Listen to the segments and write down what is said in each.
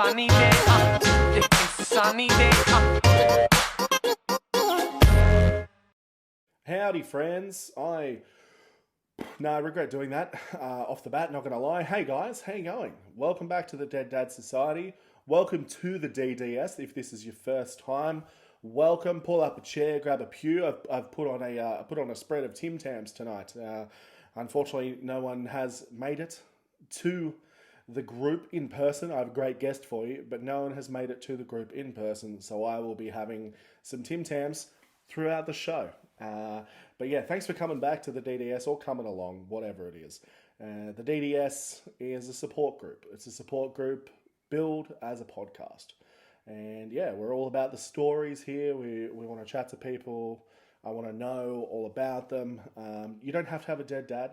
sunny day. It's sunny day. Howdy, friends. I regret doing that off the bat, not going to lie. Hey, guys, how you going? Welcome back to the Dead Dad Society. Welcome to the DDS. If this is your first time, welcome. Pull up a chair, grab a pew. I've put on a spread of Tim Tams tonight. Unfortunately, no one has made it to the group in person. I have a great guest for you, but no one has made it to the group in person, so I will be having some Tim Tams throughout the show. But yeah, thanks for coming back to the DDS or coming along, whatever it is. The DDS is a support group. It's a support group billed as a podcast. And yeah, we're all about the stories here. We want to chat to people. I want to know all about them. You don't have to have a dead dad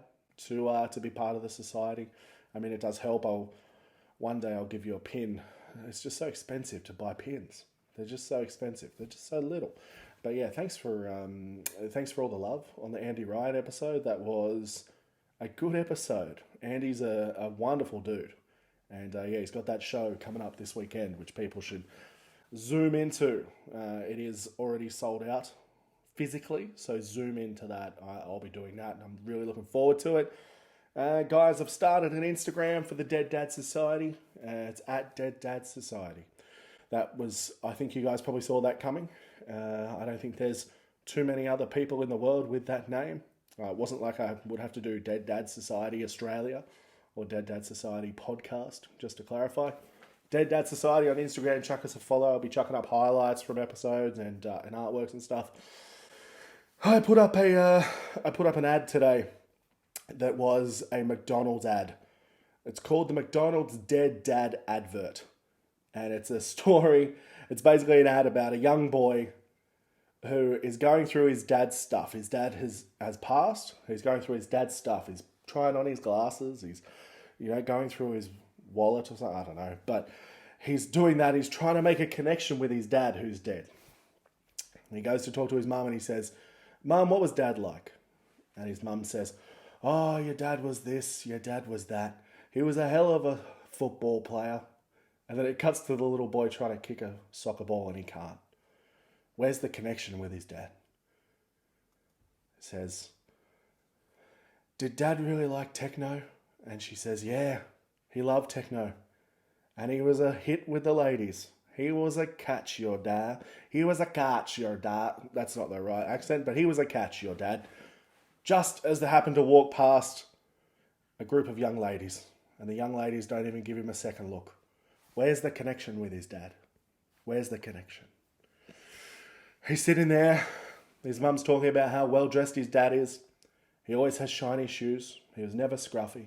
to be part of the society. I mean, it does help. One day I'll give you a pin. It's just so expensive to buy pins. They're just so expensive. They're just so little. But yeah, thanks for all the love on the Andy Ryan episode. That was a good episode. Andy's a wonderful dude. And yeah, he's got that show coming up this weekend, which people should zoom into. It is already sold out physically, so zoom into that. I'll be doing that, and I'm really looking forward to it. Guys, I've started an Instagram for the Dead Dad Society. It's at Dead Dad Society. I think you guys probably saw that coming. I don't think there's too many other people in the world with that name. It wasn't like I would have to do Dead Dad Society Australia or Dead Dad Society Podcast, just to clarify. Dead Dad Society on Instagram, chuck us a follow. I'll be chucking up highlights from episodes and artworks and stuff. I put up an ad today that was a McDonald's ad. It's called the McDonald's Dead Dad Advert. And it's a story. It's basically an ad about a young boy who is going through his dad's stuff. His dad has passed. He's going through his dad's stuff. He's trying on his glasses. He's, going through his wallet or something. I don't know. But he's doing that. He's trying to make a connection with his dad who's dead. And he goes to talk to his mum and he says, "Mum, what was Dad like?" And his mum says, "Oh, your dad was this. Your dad was that. He was a hell of a football player." And then it cuts to the little boy trying to kick a soccer ball and he can't. Where's the connection with his dad? It says, "Did Dad really like techno?" And she says, "Yeah, he loved techno. And he was a hit with the ladies. He was a catch, your dad. He was a catch, your dad." That's not the right accent, but he was a catch, your dad. Just as they happen to walk past a group of young ladies. And the young ladies don't even give him a second look. Where's the connection with his dad? Where's the connection? He's sitting there. His mum's talking about how well-dressed his dad is. He always has shiny shoes. He was never scruffy.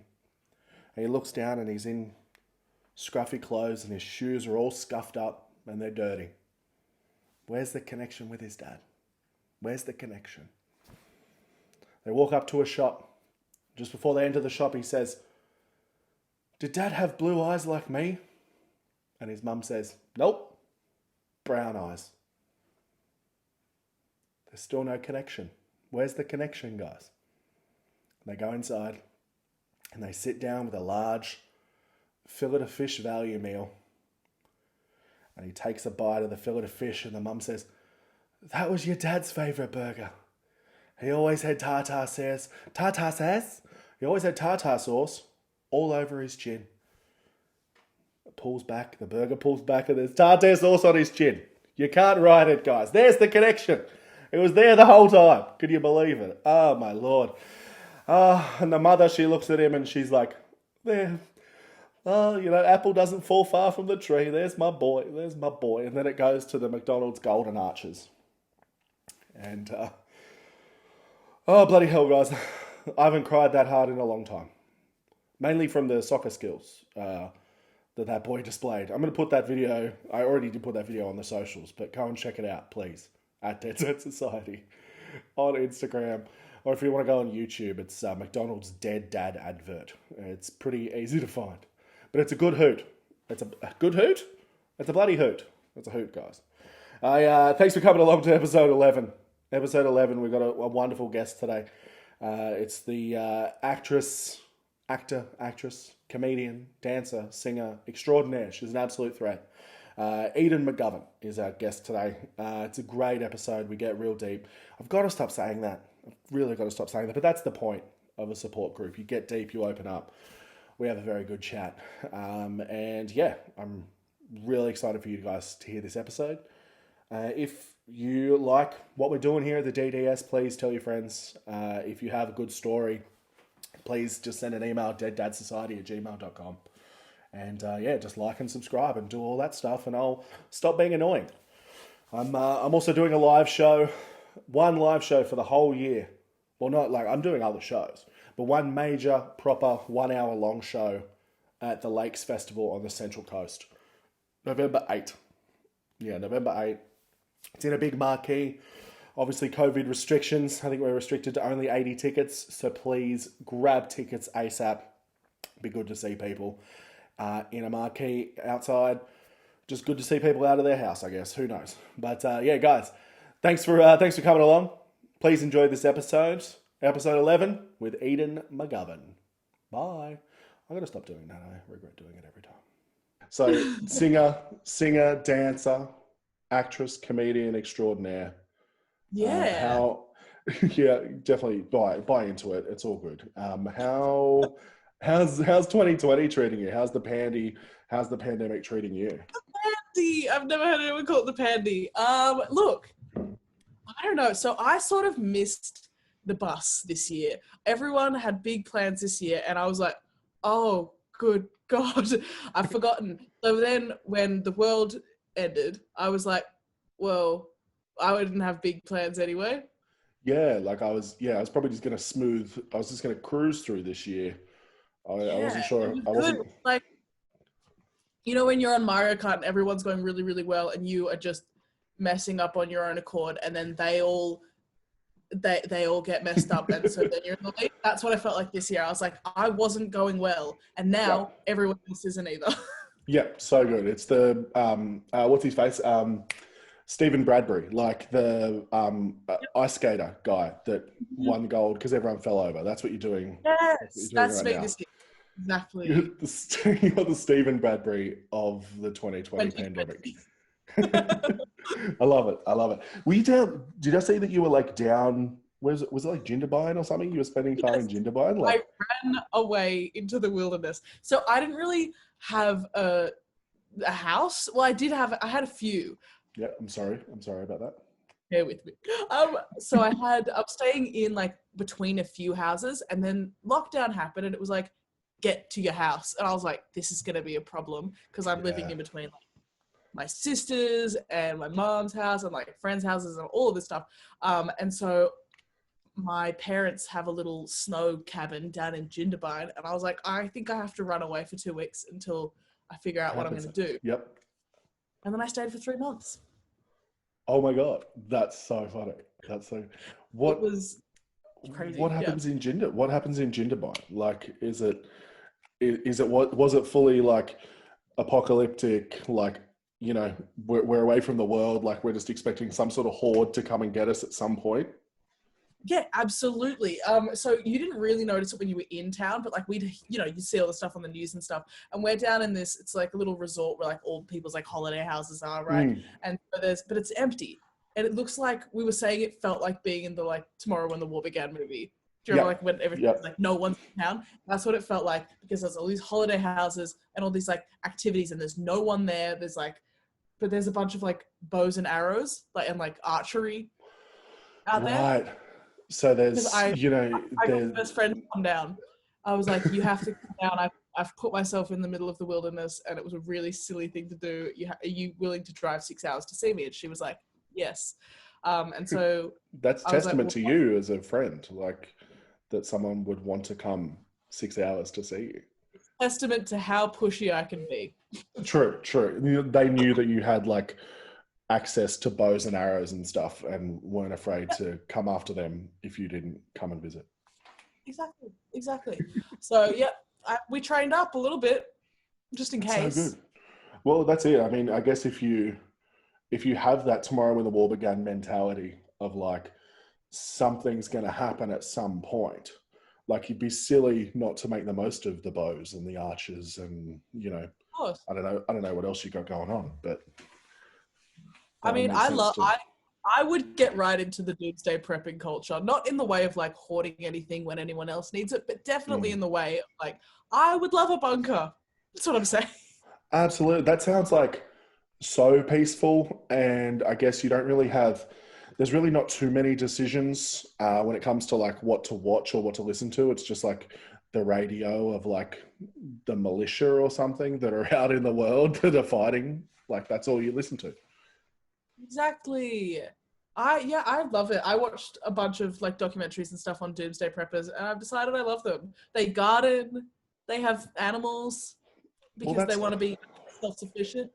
And he looks down and he's in scruffy clothes and his shoes are all scuffed up and they're dirty. Where's the connection with his dad? Where's the connection? They walk up to a shop. Just before they enter the shop, he says, "Did Dad have blue eyes like me?" And his mum says, "Nope, brown eyes." There's still no connection. Where's the connection, guys? They go inside and they sit down with a large fillet of fish value meal. And he takes a bite of the fillet of fish and the mum says, "That was your dad's favourite burger. He always had tartar sauce. Tartar sauce? He always had tartar sauce all over his chin." The burger pulls back and there's tartar sauce on his chin. You can't write it, guys. There's the connection. It was there the whole time. Could you believe it? Oh, my Lord. And the mother, she looks at him and she's like, "There. Oh, apple doesn't fall far from the tree. There's my boy. There's my boy." And then it goes to the McDonald's Golden Arches. And, oh, bloody hell, guys. I haven't cried that hard in a long time. Mainly from the soccer skills that boy displayed. I'm going to put that video, I already did put that video on the socials, but go and check it out, please, at Dead Dad Society on Instagram. Or if you want to go on YouTube, it's McDonald's Dead Dad Advert. It's pretty easy to find. But it's a good hoot. It's a good hoot? It's a bloody hoot. It's a hoot, guys. Thanks for coming along to episode 11. Episode 11, we've got a wonderful guest today. It's the actress, comedian, dancer, singer extraordinaire. She's an absolute threat. Edan McGovern is our guest today. It's a great episode. We get real deep. I've got to stop saying that. I've really got to stop saying that. But that's the point of a support group. You get deep, you open up. We have a very good chat. And yeah, I'm really excited for you guys to hear this episode. If you like what we're doing here at the DDS, please tell your friends. If you have a good story, please just send an email, deaddadsociety@gmail.com. And yeah, just like and subscribe and do all that stuff, and I'll stop being annoying. I'm also doing a live show, one live show for the whole year. Well, not like I'm doing other shows, but one major, proper 1 hour long show at the Lakes Festival on the Central Coast. November 8th. Yeah, November 8th. It's in a big marquee. Obviously, COVID restrictions. I think we're restricted to only 80 tickets. So please grab tickets ASAP. Be good to see people in a marquee outside. Just good to see people out of their house, I guess. Who knows? But yeah, guys, thanks for coming along. Please enjoy this episode. Episode 11 with Edan McGovern. Bye. I'm going to stop doing that. I regret doing it every time. So, singer, dancer, actress, comedian extraordinaire. Yeah. Yeah, definitely buy into it. It's all good. How's 2020 treating you? How's the pandemic treating you? Pandy. I've never heard anyone call it the pandy. Look, I don't know. So I sort of missed the bus this year. Everyone had big plans this year, and I was like, oh, good God, I've forgotten. So then when the world ended, I was like, well, I didn't have big plans anyway. Yeah, like I was probably just going to cruise through this year. I wasn't sure. I wasn't like, you know, when you're on Mario Kart and everyone's going really, really well and you are just messing up on your own accord, and then they all get messed up, and so then you're in the lead. That's what I felt like this year. I was like, I wasn't going well, and now everyone else isn't either. Yeah, so good. It's the what's his face? Stephen Bradbury, like the ice skater guy that won the gold because everyone fell over. That's what you're doing. Yes, that's right me this year. Exactly. You're the Stephen Bradbury of the 2020 pandemic. I love it. Were you down? Did I see that you were like down? Was it like Jindabyne or something? You were spending time in Jindabyne? Like, I ran away into the wilderness. So I didn't really have a house. Well, I had a few. Yeah, I'm sorry about that. Bear with me. So I'm staying in like between a few houses, and then lockdown happened, and it was like, get to your house. And I was like, this is going to be a problem because I'm living in between like my sister's and my mom's house and like friends' houses and all of this stuff. And so my parents have a little snow cabin down in Jindabyne, and I was like, I think I have to run away for 2 weeks until I figure out what I'm going to do. Yep. And then I stayed for 3 months. Oh my God, that's so funny. What It was crazy. What happens in Jindabyne? Like, was it fully like apocalyptic? Like, you know, we're away from the world. Like, we're just expecting some sort of horde to come and get us at some point. Yeah, absolutely. So you didn't really notice it when you were in town, but like you see all the stuff on the news and stuff. And we're down in this, it's like a little resort where like all people's like holiday houses are, right? And but it's empty. And it looks like, we were saying it felt like being in the like Tomorrow When the War Began movie. Do you remember like when everything was like no one's in town? That's what it felt like, because there's all these holiday houses and all these like activities, and there's no one there. But there's a bunch of like bows and arrows, like, and like archery out there. Right. So there's, I got my best friend to come down. I was like, you have to come down. I've put myself in the middle of the wilderness, and it was a really silly thing to do. Are you willing to drive 6 hours to see me? And she was like, yes. And so that's testament to you as a friend, like that someone would want to come 6 hours to see you. Testament to how pushy I can be. True. They knew that you had like access to bows and arrows and stuff, and weren't afraid to come after them if you didn't come and visit. Exactly. So yeah, we trained up a little bit just in case. So good. Well, that's it. I mean, I guess if you have that Tomorrow When the War Began mentality of like, something's going to happen at some point, like you'd be silly not to make the most of the bows and the arches and, you know, Of course. I don't know what else you got going on, but I that would mean, make sense to. I would get right into the doomsday prepping culture, not in the way of like hoarding anything when anyone else needs it, but definitely in the way of like, I would love a bunker. That's what I'm saying. Absolutely. That sounds like so peaceful, and I guess you don't really have, there's really not too many decisions when it comes to like what to watch or what to listen to. It's just like the radio of like the militia or something that are out in the world that are fighting. Like that's all you listen to. Exactly. I love it. I watched a bunch of like documentaries and stuff on doomsday preppers, and I've decided I love them. They garden, they have animals because they want to be self-sufficient.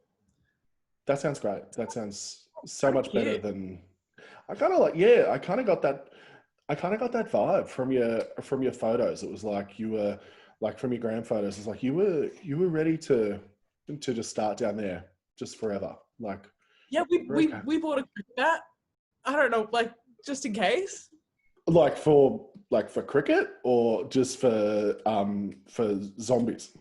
That sounds great. That sounds so Kinda much better cute. than I kind of like. Yeah, I kind of got that. I kind of got that vibe from your photos. It was like you were like from your grand photos. It's like you were ready to just start down there just forever. Like Yeah, okay. we bought a cricket bat. I don't know, like just in case. Like for cricket or just for zombies.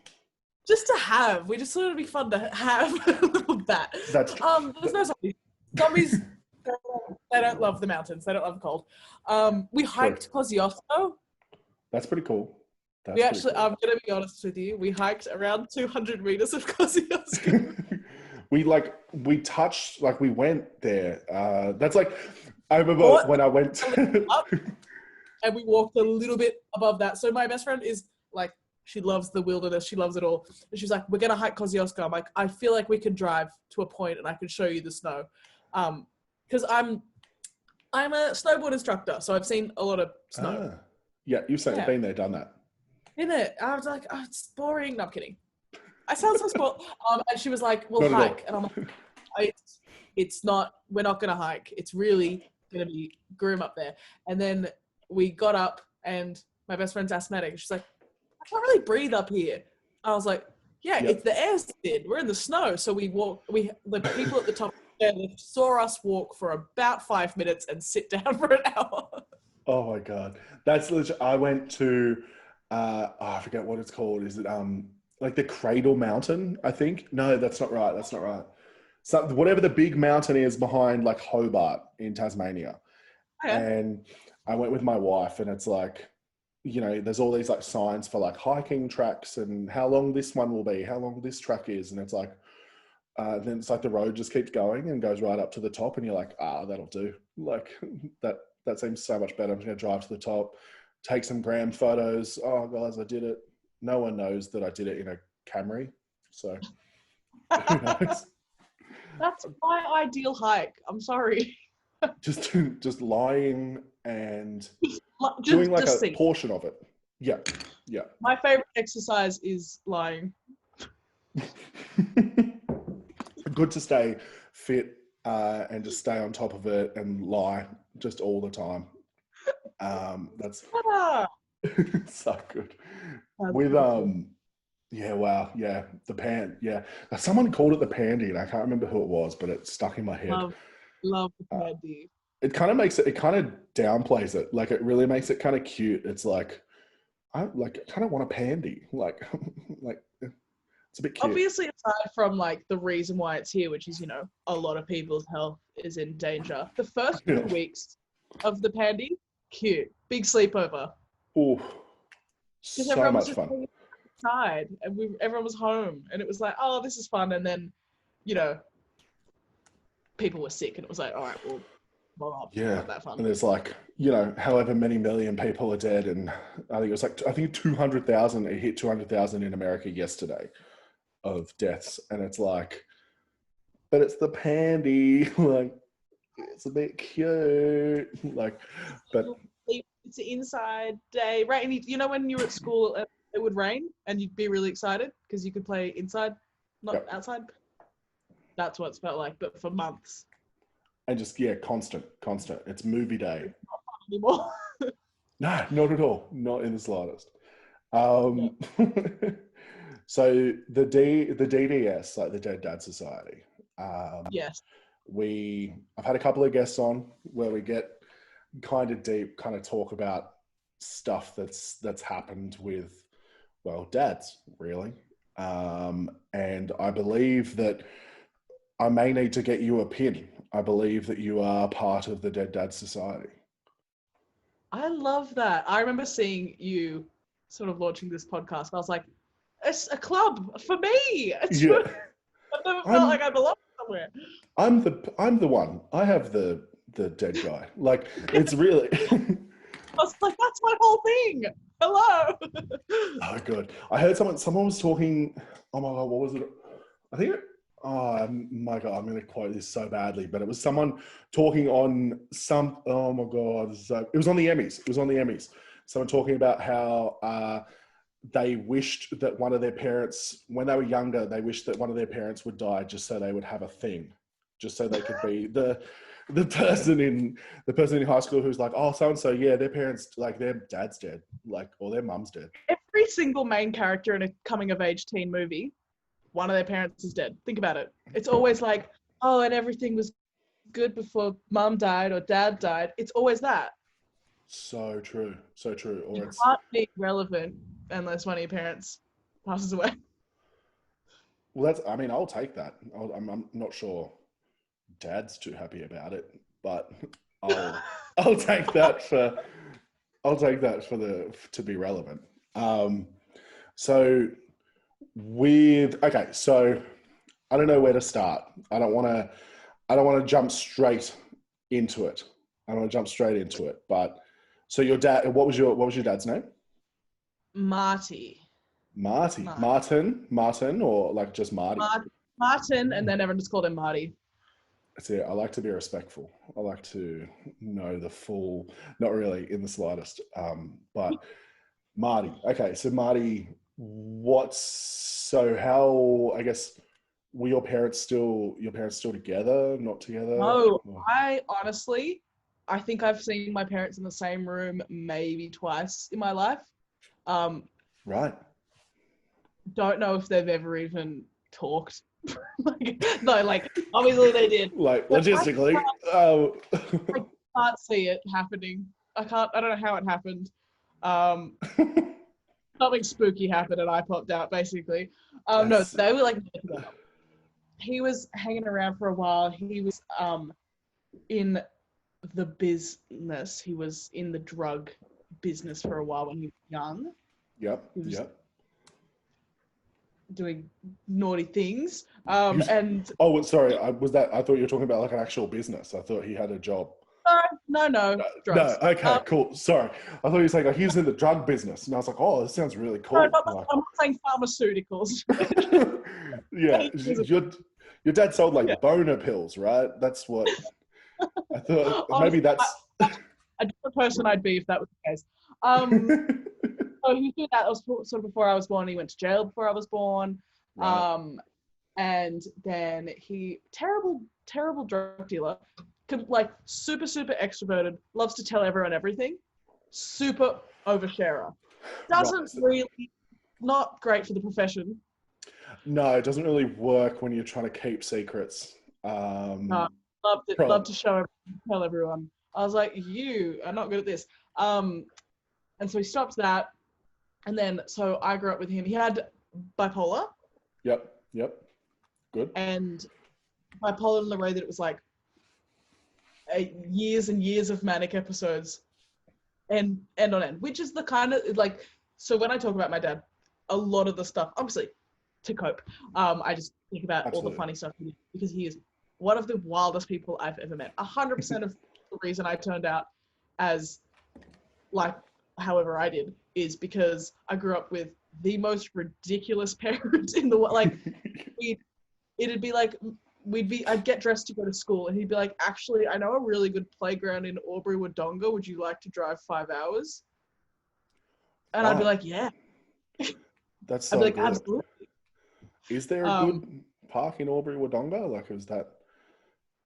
Just to have. We just thought it'd be fun to have a little bat. That's There's no zombies. Zombies, they don't love the mountains. They don't love the cold. We hiked Kosciuszko. That's pretty cool. We actually, I'm going to be honest with you, we hiked around 200 meters of Kosciuszko. we touched, like we went there. That's like, I remember when I went. And we walked a little bit above that. So my best friend is like, she loves the wilderness. She loves it all. And she's like, we're going to hike Kosciuszko. I'm like, I feel like we could drive to a point and I could show you the snow. Because I'm a snowboard instructor. So I've seen a lot of snow. Yeah, you've been there, done that. In it. I was like, oh, it's boring. No, I'm kidding. I sound so spoiled. And she was like, we'll hike. And I'm like, it's not, we're not going to hike. It's really going to be grim up there. And then we got up and my best friend's asthmatic. She's like, I can't really breathe up here. I was like, yeah, it's the air's thin. We're in the snow. So we walked, the people at the top there saw us walk for about 5 minutes and sit down for an hour. Oh my God. That's legit. I went to, I forget what it's called. Is it like the Cradle Mountain, I think? No, that's not right. That's not right. So whatever the big mountain is behind like Hobart in Tasmania. Okay. And I went with my wife and it's like, you know, there's all these like signs for like hiking tracks and how long this one will be, how long this track is. And it's like, then it's like the road just keeps going and goes right up to the top and you're like, that'll do. Like that seems so much better. I'm just going to drive to the top, take some gram photos. Oh, guys, I did it. No one knows that I did it in a Camry. So who knows? That's my ideal hike. I'm sorry. just lying and doing like a portion of it. Yeah. Yeah. My favorite exercise is lying. Good to stay fit and just stay on top of it and lie just all the time. That's so good. With yeah, wow, yeah, someone called it the pandy and I can't remember who it was, but it stuck in my head. Love the pandy. It kind of downplays it. Like it really makes it kind of cute. It's like I kind of want a pandy. Like it's a bit cute. Obviously, aside from like the reason why it's here, which is, you know, a lot of people's health is in danger. The first 2 weeks of the pandy, cute, big sleepover. Oh, so much fun. Inside, and everyone was home, and it was like, oh, this is fun. And then, you know, people were sick, and it was like, all right, well, not that fun. And there's like, you know, however many million people are dead, and I think it was like 200,000. It hit 200,000 in America yesterday of deaths, and it's like, but it's the pandy, like it's a bit cute, like, but it's an inside day, right? And you know, when you were at school, it would rain, and you'd be really excited because you could play inside, not outside. That's what it's felt like, but for months. And just constant. It's movie day. It's not fun anymore. No, not at all. Not in the slightest. So the DDS, like the Dead Dad Society. Yes. I've had a couple of guests on where we get kind of deep, kind of talk about stuff that's happened with, well, dads, really. And I believe that I may need to get you a pin. I believe that you are part of the Dead Dad Society. I love that. I remember seeing you sort of launching this podcast, and I was like, it's a club for me. It's Yeah. I've never felt like I belong somewhere. I'm the one. I have the dead guy. Like, it's really. I was like, that's my whole thing. Hello. Oh, good. I heard someone was talking. Oh my god, what was it? I think. Oh my god, I'm going to quote this so badly, but it was someone talking on some. Oh my god, it was on the Emmys. It was on the Emmys. Someone talking about how they wished that one of their parents, when they were younger, they wished that one of their parents would die just so they would have a thing, just so they could be the person in high school who's like, oh, so and so, yeah, their parents, like, their dad's dead, like, or their mum's dead. Every single main character in a coming of age teen movie, one of their parents is dead. Think about it. It's always like, oh, and everything was good before mum died or dad died. It's always that. So true, so true. Or You it's can't be relevant unless one of your parents passes away. well, I mean, I'll take that. I'm not sure Dad's too happy about it, but I'll take that to be relevant. So I don't know where to start. I don't want to jump straight into it. But so your dad, what was your dad's name? Marty, Martin, or like just Marty? Martin, and then everyone just called him Marty. See, I like to be respectful. I like to know the full, not really in the slightest, but Marty. Okay, so Marty, how, I guess, were your parents still together, not together? No, I think I've seen my parents in the same room maybe twice in my life. Right. Don't know if they've ever even talked. Obviously they did. Like, logistically. I can't see it happening. I don't know how it happened. Something spooky happened and I popped out, basically. No, they were like together. He was hanging around for a while. He was in the business. He was in the drug business for a while when he was young. Yep. Doing naughty things. Oh, sorry. I thought you were talking about like an actual business. I thought he had a job. No, drugs. No, okay, cool. Sorry. I thought you were saying like he was in the drug business. And I was like, oh, this sounds really cool. No, I'm not saying pharmaceuticals. Yeah. Your dad sold like boner pills, right? That's what I thought. Maybe that's a different person I'd be if that was the case. So he did that. It was sort of before I was born. He went to jail before I was born. Right. And then terrible drug dealer, like super extroverted, loves to tell everyone everything, super oversharer. Doesn't really, not great for the profession. No, it doesn't really work when you're trying to keep secrets. Love to tell everyone. I was like, you are not good at this. And so he stopped that. And then, so I grew up with him. He had bipolar. Yep. Good. And bipolar in the way that it was like years and years of manic episodes and end on end, which is the kind of like, so when I talk about my dad, a lot of the stuff, obviously to cope, I just think about all the funny stuff because he is one of the wildest people I've ever met. 100% of the reason I turned out as like however I did is because I grew up with the most ridiculous parents in the world. Like it'd be like I'd get dressed to go to school and he'd be like, actually, I know a really good playground in Albury Wodonga. Would you like to drive 5 hours? And I'd be like, yeah. That's so I'd be like, good. absolutely. Is there a good park in Albury Wodonga? Like, is that?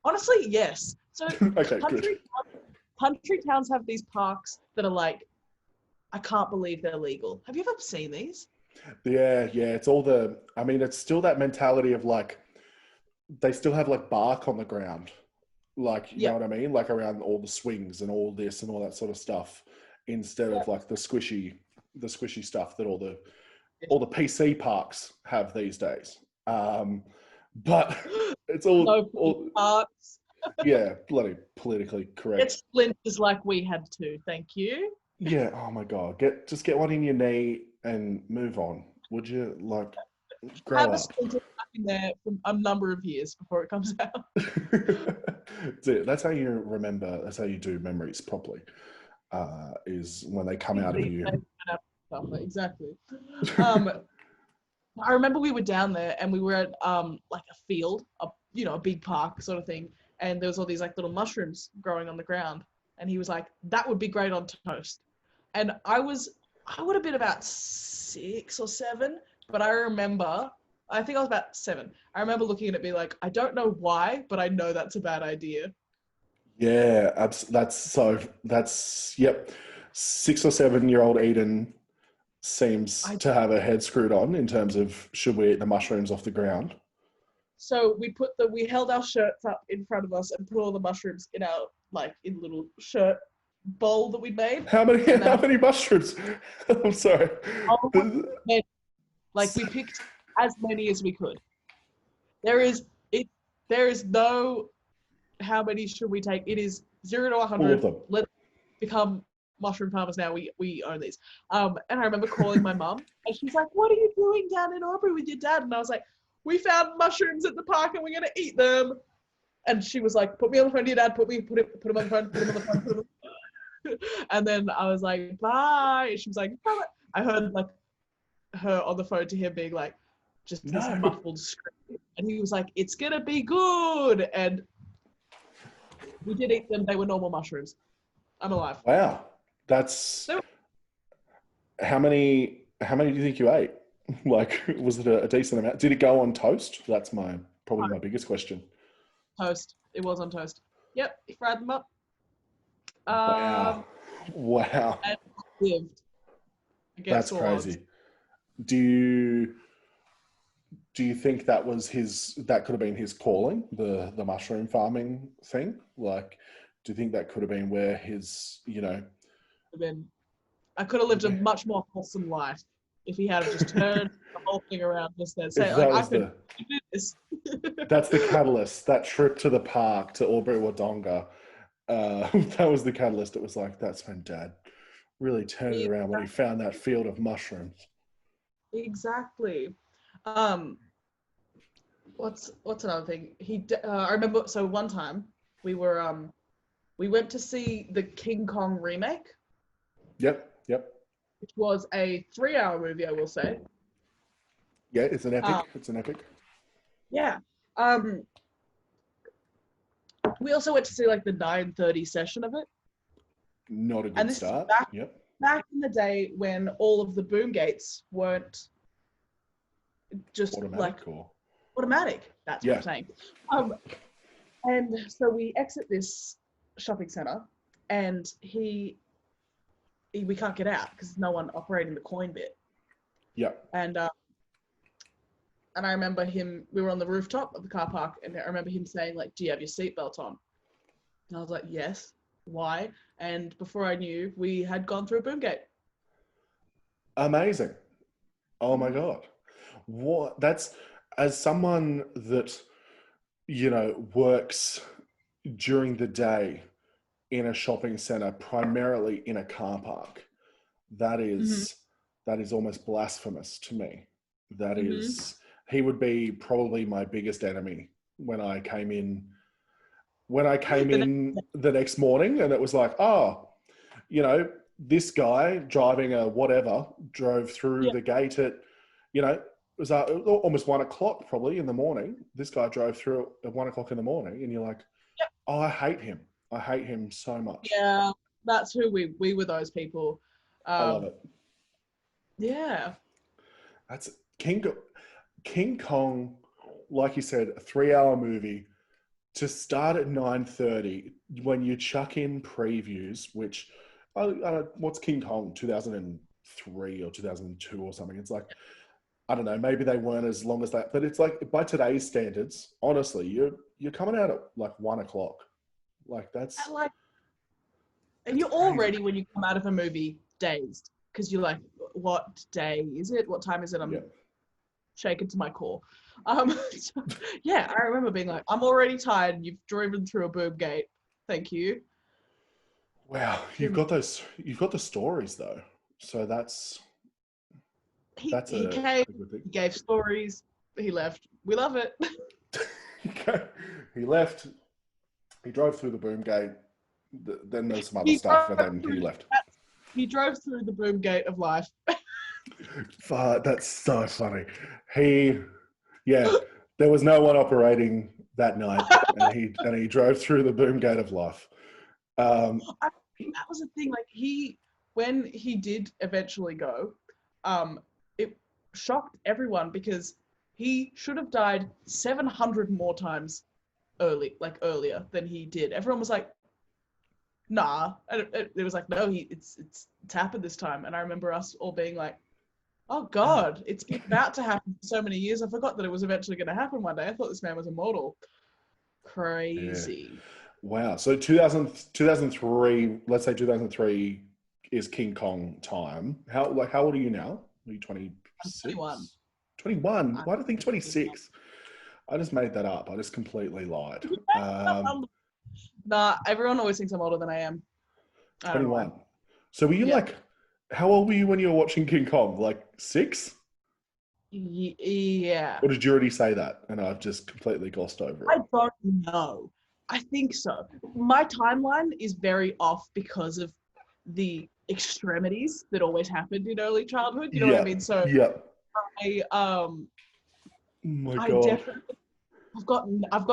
Honestly, yes. So okay, country towns have these parks that are like, I can't believe they're legal. Have you ever seen these? Yeah. It's it's still that mentality of like, they still have like bark on the ground. Like, you know what I mean? Like around all the swings and all this and all that sort of stuff. instead of like the squishy stuff that all the PC parks have these days. But it's all parts. yeah, bloody politically correct. Get splinters like we had to. Thank you. Yeah. Oh my god. Just get one in your knee and move on. Would you like grow Have a up? splinter stuck in there for a number of years before it comes out. That's how you remember. That's how you do memories properly. Is when they come out of you. Exactly. I remember we were down there and we were at like a field, a big park sort of thing, and there was all these like little mushrooms growing on the ground, and he was like, "That would be great on toast." And I would have been about 6 or 7, but I think I was about 7. I remember looking at it, being like, "I don't know why, but I know that's a bad idea." Yeah, yep. 6 or 7-year-old Eden seems to have her head screwed on in terms of should we eat the mushrooms off the ground. So we held our shirts up in front of us and put all the mushrooms in our in little shirt bowl that we made. How many mushrooms? I'm sorry. We picked as many as we could. There is no how many should we take? It is 0 to 100. Let's become mushroom farmers now. We own these. And I remember calling my mum, and she's like, "What are you doing down in Aubrey with your dad?" And I was like, "We found mushrooms at the park, and we're gonna eat them." And she was like, "Put me on the phone to your dad. Put him on the phone. Put him on the phone." And then I was like, "Bye." And she was like, "Bye." I heard like her on the phone to him being like, just this muffled scream, and he was like, "It's gonna be good." And we did eat them. They were normal mushrooms. I'm alive. Wow, that's how many do you think you ate? Like, was it a decent amount? Did it go on toast? That's probably my biggest question. Toast. It was on toast. Yep, he fried them up. Wow. And lived. That's crazy. Do you think that could have been his calling, the mushroom farming thing? Like, do you think that could have been where his, I could have lived a much more wholesome life if he had just turned the whole thing around just then. Say, I could do this. That's the catalyst. That trip to the park to Albury Wodonga, that was the catalyst. It was like, that's when Dad really turned it around when he found that field of mushrooms. Exactly. What's another thing? I remember. So one time we went to see the King Kong remake. Yep. Which was a 3-hour movie, I will say. Yeah, it's an epic. It's an epic. Yeah. We also went to see like the 9:30 session of it. Not a good start. Back in the day when all of the boom gates weren't just automatic. That's what I'm saying. And so we exit this shopping center, and we can't get out because there's no one operating the coin bit. Yeah. And I remember we were on the rooftop of the car park, and I remember him saying like, "Do you have your seatbelt on?" And I was like, "Yes." Why? And before I knew, we had gone through a boom gate. Amazing. Oh my God. That's, as someone that, works during the day in a shopping center, primarily in a car park, that is almost blasphemous to me. That is, he would be probably my biggest enemy when I came in the next morning, and it was like, this guy driving a whatever drove through the gate at, it was almost 1 o'clock probably in the morning. This guy drove through at 1 o'clock in the morning, and you're like, oh, I hate him. I hate him so much. Yeah, that's who we were, those people. I love it. Yeah. That's King Kong, like you said, a 3-hour movie to start at 9:30 when you chuck in previews, which, what's King Kong, 2003 or 2002 or something? It's like, I don't know, maybe they weren't as long as that, but it's like, by today's standards, honestly, you're coming out at like 1 o'clock. Like, that's... And you're already, when you come out of a movie, dazed. Because you're like, what day is it? What time is it? I'm shaken to my core. So, yeah, I remember being like, I'm already tired. You've driven through a boob gate. Thank you. Wow, you've got the stories though. So that's He a came, good thing. he gave stories, he left. We love it. Okay. He left. He drove through the boom gate. Then there was some other He stuff, and drove then through- he left. He drove through the boom gate of life. That's so funny. There was no one operating that night, and he drove through the boom gate of life. I think that was the thing. Like when he did eventually go, it shocked everyone because he should have died 700 more times earlier than he did. Everyone was like, "Nah," and it was like, "No, it's happened this time." And I remember us all being like, "Oh God, it's been about to happen for so many years. I forgot that it was eventually going to happen one day. I thought this man was immortal." Crazy. Yeah. Wow. So 2003, let's say 2003 is King Kong time. How old are you now? Are you 26? 21. 21? Why do I think 26? I just made that up. I just completely lied. Nah, everyone always thinks I'm older than I am. I don't know why. 21. So were you like, how old were you when you were watching King Kong? Like 6? Yeah. Or did you already say that? And I've just completely glossed over I it. don't know. I think so. My timeline is very off because of the extremities that always happened in early childhood. You know what I mean? So I Oh my I God. definitely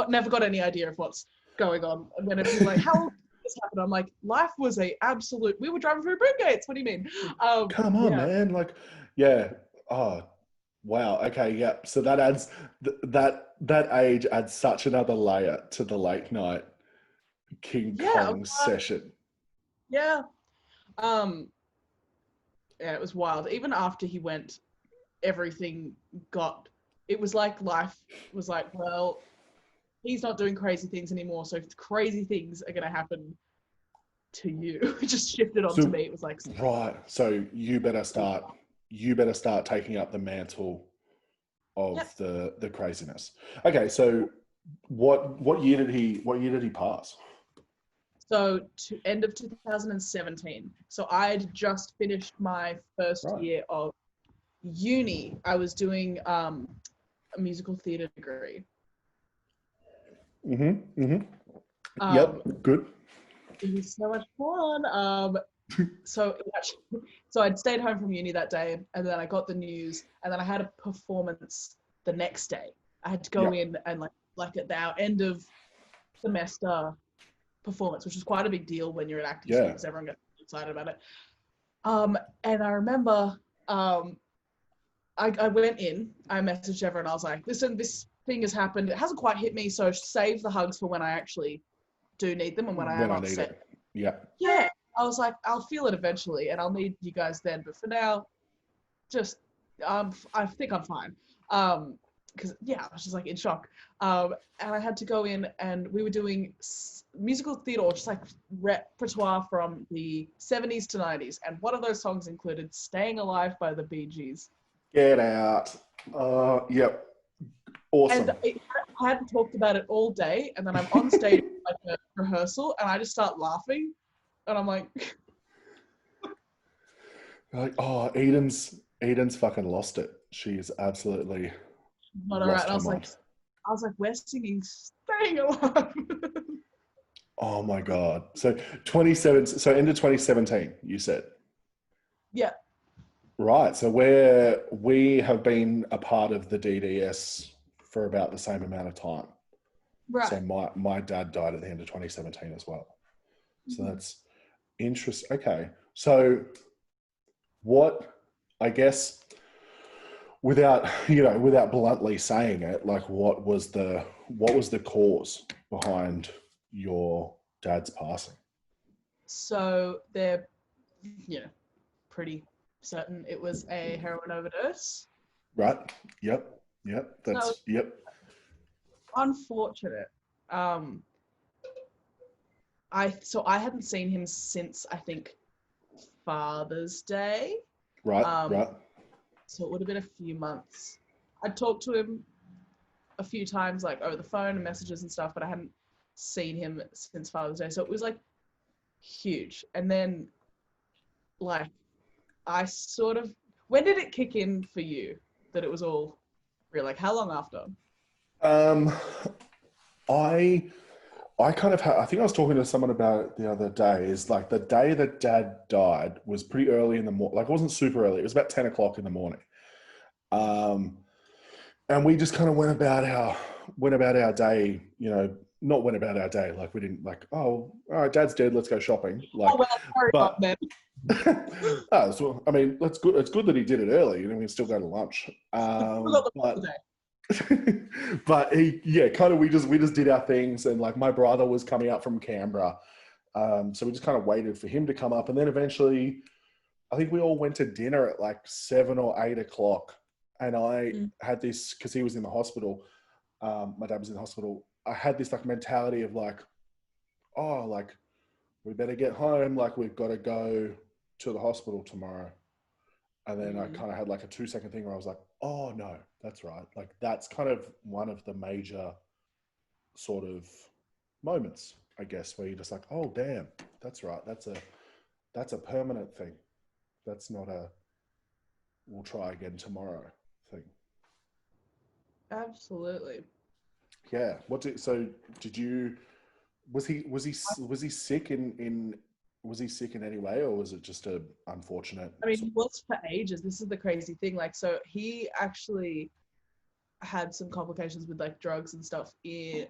never got any idea of what's going on. And when people are like, how old did this happen? I'm like, life was a absolute. We were driving through boom gates. What do you mean? Come on, man. Like, yeah. Oh, wow. Okay, yeah. So that adds that age adds such another layer to the late night King Kong session. Yeah. Yeah, it was wild. Even after he went, everything got. It was like life was like, well, he's not doing crazy things anymore, so crazy things are gonna happen to you. It just shifted onto me. It was like, right. So you better start taking up the mantle of the craziness. Okay, so what year did he pass? So to end of 2017. So I'd just finished my first year of uni. I was doing a musical theatre degree. Yep, good. It was so much fun. So I'd stayed home from uni that day, and then I got the news, and then I had a performance the next day. I had to go in and like at our end of semester performance, which was quite a big deal when you're an acting student, because everyone gets excited about it. And I remember I went in, I messaged everyone, I was like, listen, this thing has happened. It hasn't quite hit me, so save the hugs for when I actually do need them and when I am upset. Yeah. I was like, I'll feel it eventually and I'll need you guys then. But for now, just, I think I'm fine. Because, I was just like in shock. And I had to go in and we were doing musical theatre, or just like repertoire from the 70s to 90s. And one of those songs included Staying Alive by the Bee Gees. Get out. Yep. Awesome. And I hadn't talked about it all day, and then I'm on stage like a rehearsal, and I just start laughing, and I'm like, oh, Edan's fucking lost it. She's absolutely not all right. And I was like, we're singing Staying Alive. Oh my God. So 27. So end of 2017, you said. Yeah. Right. So we have been a part of the DDS for about the same amount of time. Right. So my dad died at the end of 2017 as well. So that's interesting. Okay. So what, I guess, without bluntly saying it, like what was the cause behind your dad's passing? So they're, pretty certain it was a heroin overdose. Right. Yep. Yep. Unfortunate. I hadn't seen him since, I think, Father's Day. Right, Um, right. so it would have been a few months. I talked to him a few times, like over the phone and messages and stuff, but I hadn't seen him since Father's Day. So it was like huge. And then, like, I sort of, when did it kick in for you that it was all real? Like, how long after? Um, I kind of I think I was talking to someone about it the other day. Is like the day that Dad died was pretty early in the morning. Like, it wasn't super early. It was about 10 o'clock in the morning. Um, and we just kind of went about our day. You know, not went about our day. Like, we didn't like, oh, all right, Dad's dead. Let's go shopping. Like, Oh, well, hurry up but then. oh, so, I mean, that's good. It's good that he did it early. You know, we can still go to lunch. Forgot the But day. but yeah, kind of we just did our things, and like my brother was coming up from Canberra, so we just kind of waited for him to come up, and then eventually, I think we all went to dinner at like 7 or 8 o'clock, and I had this because he was in the hospital. My dad was in the hospital. I had this like mentality of like, oh, like we better get home. Like we've got to go to the hospital tomorrow. And then I kind of had like a 2 second thing where I was like, oh no, that's right. Like that's kind of one of the major sort of moments, I guess, where you're just like, oh damn, that's right. That's a permanent thing. That's not a we'll try again tomorrow thing. Absolutely. Yeah. So did you was he sick in was he sick in any way, or was it just a unfortunate I mean, he was for ages. This is the crazy thing. Like, so he actually had some complications with like drugs and stuff. It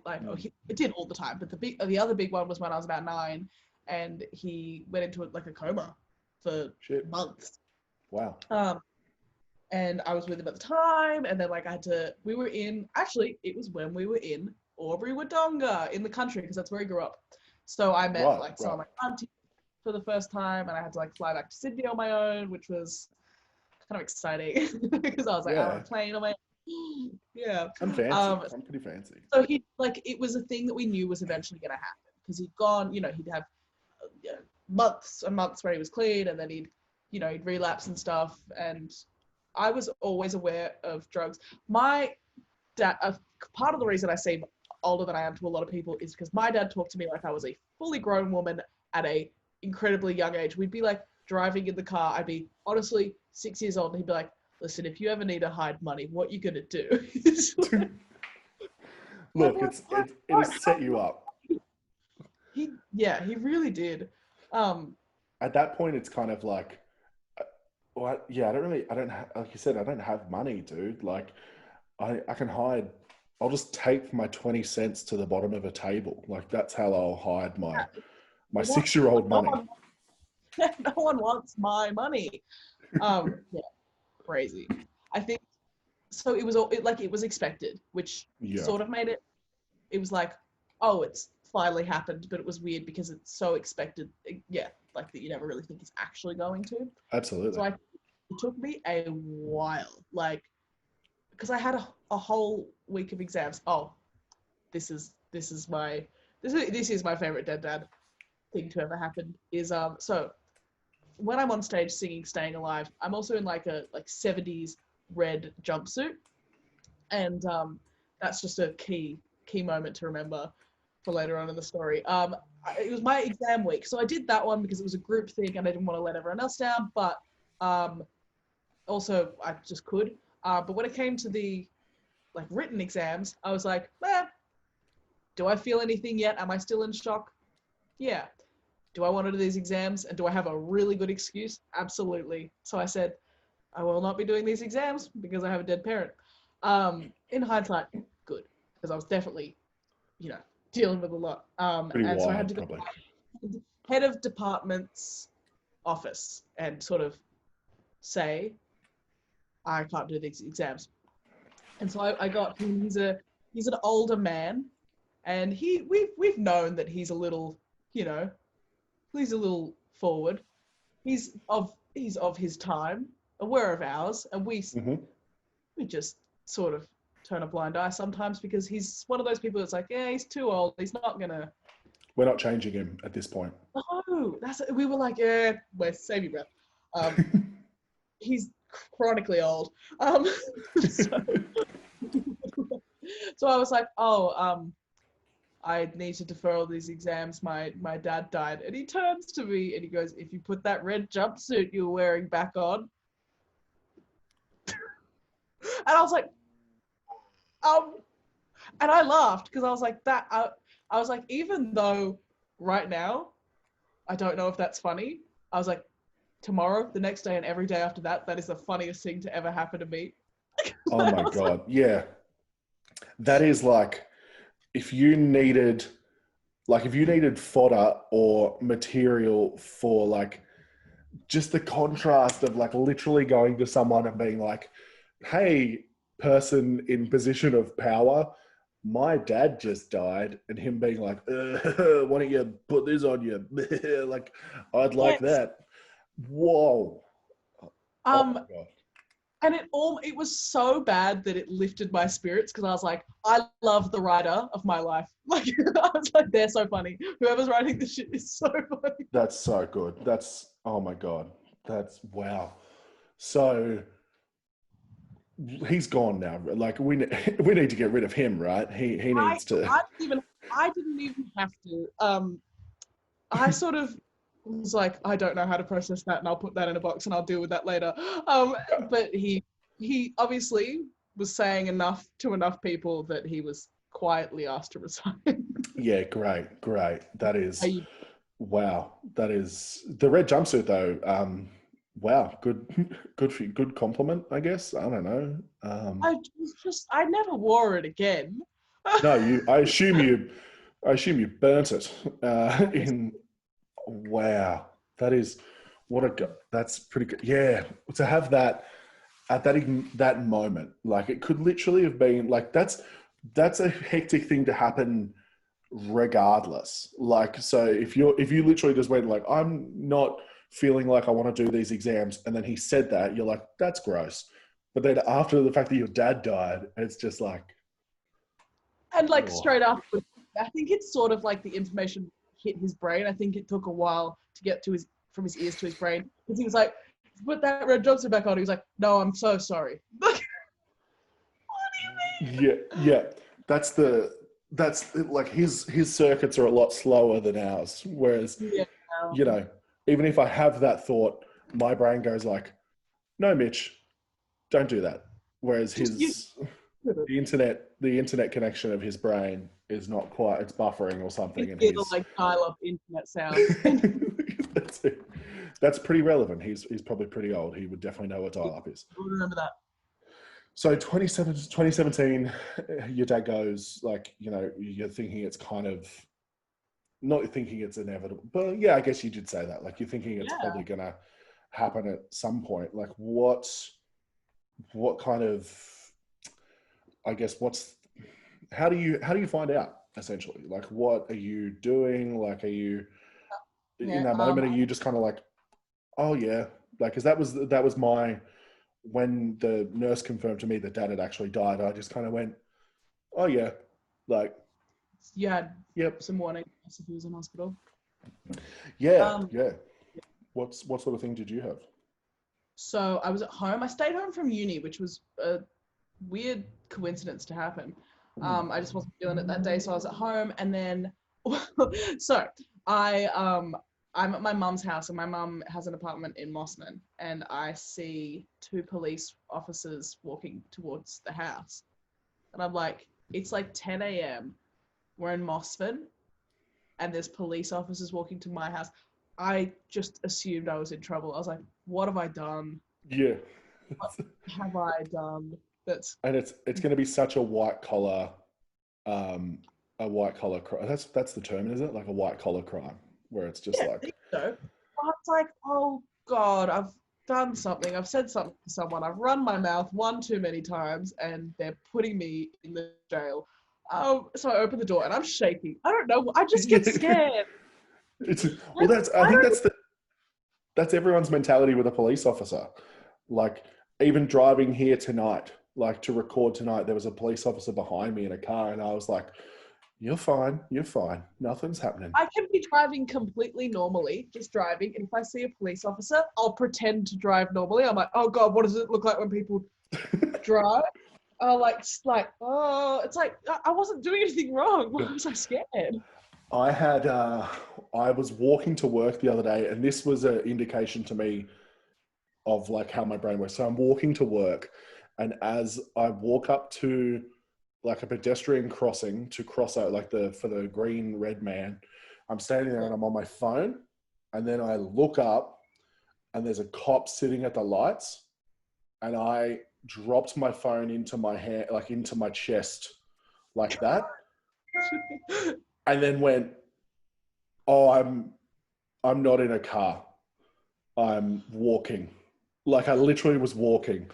did all the time. But the other big one was when I was about 9, and he went into like a coma for Shit. months. Wow. And I was with him at the time, and then like we were in, actually, it was when we were in Albury Wodonga in the country, because that's where he grew up. So I met some of my aunties for the first time, and I had to like fly back to Sydney on my own, which was kind of exciting because I was like, I'm on a plane on my own. Yeah. I'm fancy. I'm pretty fancy. So it was a thing that we knew was eventually going to happen, because he'd gone, he'd have months and months where he was clean, and then he'd relapse and stuff. And I was always aware of drugs. My dad, part of the reason I seem older than I am to a lot of people is because my dad talked to me like I was a fully grown woman at a incredibly young age. We'd be like driving in the car. I'd be honestly 6 years old, and he'd be like, listen, if you ever need to hide money, what you gonna do? Look, it has set you up. He really did. At that point, it's kind of like, well, yeah, like you said, I don't have money, dude. Like, I can hide. I'll just tape my 20 cents to the bottom of a table. Like, that's how I'll hide my 6-year-old money. No one wants my money. Yeah, crazy. I think so. It was expected, which sort of made it. It was like, oh, it's finally happened, but it was weird because it's so expected. Yeah, like that you never really think it's actually going to. Absolutely. So it took me a while, like, because I had a whole week of exams. Oh, this is my favorite dead dad thing to ever happen. Is so when I'm on stage singing "Staying Alive," I'm also in like a 70s red jumpsuit, and that's just a key moment to remember for later on in the story. It was my exam week, so I did that one because it was a group thing and I didn't want to let everyone else down, but also I just could. But when it came to the like written exams, I was like, do I feel anything yet? Am I still in shock? Yeah. Do I want to do these exams? And do I have a really good excuse? Absolutely. So I said, I will not be doing these exams because I have a dead parent. In hindsight, good, because I was definitely, dealing with a lot. Pretty and wild, so I had to go probably. to the head of department's office and sort of say, I can't do these exams. And so I got him. He's an older man, and we've known that he's a little, he's a little forward. He's of his time, aware of ours, and we just sort of turn a blind eye sometimes because he's one of those people that's like, yeah, he's too old. He's not gonna We're not changing him at this point. No, we were like, yeah, we're save your breath. He's chronically old. So, so I was like, I need to defer all these exams. My dad died. And he turns to me and he goes, if you put that red jumpsuit you were wearing back on. And I was like, and I laughed because I was like, I was like, even though right now, I don't know if that's funny. I was like, tomorrow, the next day, and every day after that, that is the funniest thing to ever happen to me. Oh my God. Yeah. That is like, if you needed fodder or material for like, just the contrast of like literally going to someone and being like, hey, person in position of power, my dad just died, and him being like, why don't you put this on you? Like, I'd like that. Whoa. Oh my God. And it was so bad that it lifted my spirits because I was like, I love the writer of my life. Like, I was like, they're so funny. Whoever's writing this shit is so funny. That's so good. Oh my God. That's wow. So he's gone now. Like we need to get rid of him, right? He needs to. I didn't even have to. I sort of was like, I don't know how to process that, and I'll put that in a box and I'll deal with that later. But he obviously was saying enough to enough people that he was quietly asked to resign. Yeah, great. That is wow. That is the red jumpsuit though. Wow, good for you. Good compliment, I guess. I don't know. I never wore it again. No, I assume you burnt it. Wow, that's pretty good. Yeah, to have that at that moment, like it could literally have been like that's a hectic thing to happen regardless. Like, so if you literally just went like, I'm not feeling like I want to do these exams, and then he said that, you're like, that's gross. But then after the fact that your dad died, it's just like, and like straight after, I think it's sort of like the information hit his brain. I think it took a while to get from his ears to his brain, because he was like, put that red jumpsuit back on. He was like, no, I'm so sorry. What do you mean? Yeah. That's like his circuits are a lot slower than ours. Whereas, you know, even if I have that thought, my brain goes like, no, Mitch, don't do that. Whereas the internet connection of his brain is not quite, it's buffering or something. And he's like dial-up internet sound. That's it. That's pretty relevant. He's probably pretty old. He would definitely know what dial-up is. I remember that. So 2017, your dad goes, like, you know, you're thinking it's kind of, not thinking it's inevitable, but yeah, I guess you did say that. Like, you're thinking it's probably going to happen at some point. Like, what kind of, I guess, how do you find out, essentially? Like, what are you doing? Like, are you, in that moment, are you just kind of like, oh yeah, like, because that was my, when the nurse confirmed to me that dad had actually died, I just kind of went, oh yeah, like, yeah, yep, some warning if he was in hospital. Yeah. What sort of thing did you have? So I was at home. I stayed home from uni, which was a weird coincidence to happen. I just wasn't feeling it that day, so I was at home, and then so I'm at my mum's house, and my mum has an apartment in Mossman, and I see two police officers walking towards the house. And I'm like, it's like 10 a.m. We're in Mossman, and there's police officers walking to my house. I just assumed I was in trouble. I was like, what have I done? Yeah. What have I done? And it's going to be such a white collar crime. That's the term, isn't it? Like a white collar crime, where it's just like. I think so. But it's like, oh God, I've done something. I've said something to someone. I've run my mouth one too many times, and they're putting me in the jail. So I open the door and I'm shaking. I don't know. I just get scared. I think that's everyone's mentality with a police officer. Like, even driving here tonight, like to record tonight, there was a police officer behind me in a car, and I was like, You're fine. You're fine. Nothing's happening. I can be driving completely normally, just driving, and if I see a police officer, I'll pretend to drive normally. I'm like, oh God, what does it look like when people drive? Oh, it's like, I wasn't doing anything wrong. Why was I scared? I was walking to work the other day, and this was an indication to me of like how my brain works. So I'm walking to work, and as I walk up to like a pedestrian crossing to cross out like for the green red man, I'm standing there and I'm on my phone, and then I look up and there's a cop sitting at the lights, and I dropped my phone into my hand, like into my chest, like that, and then went, "Oh, I'm not in a car. I'm walking." Like I literally was walking,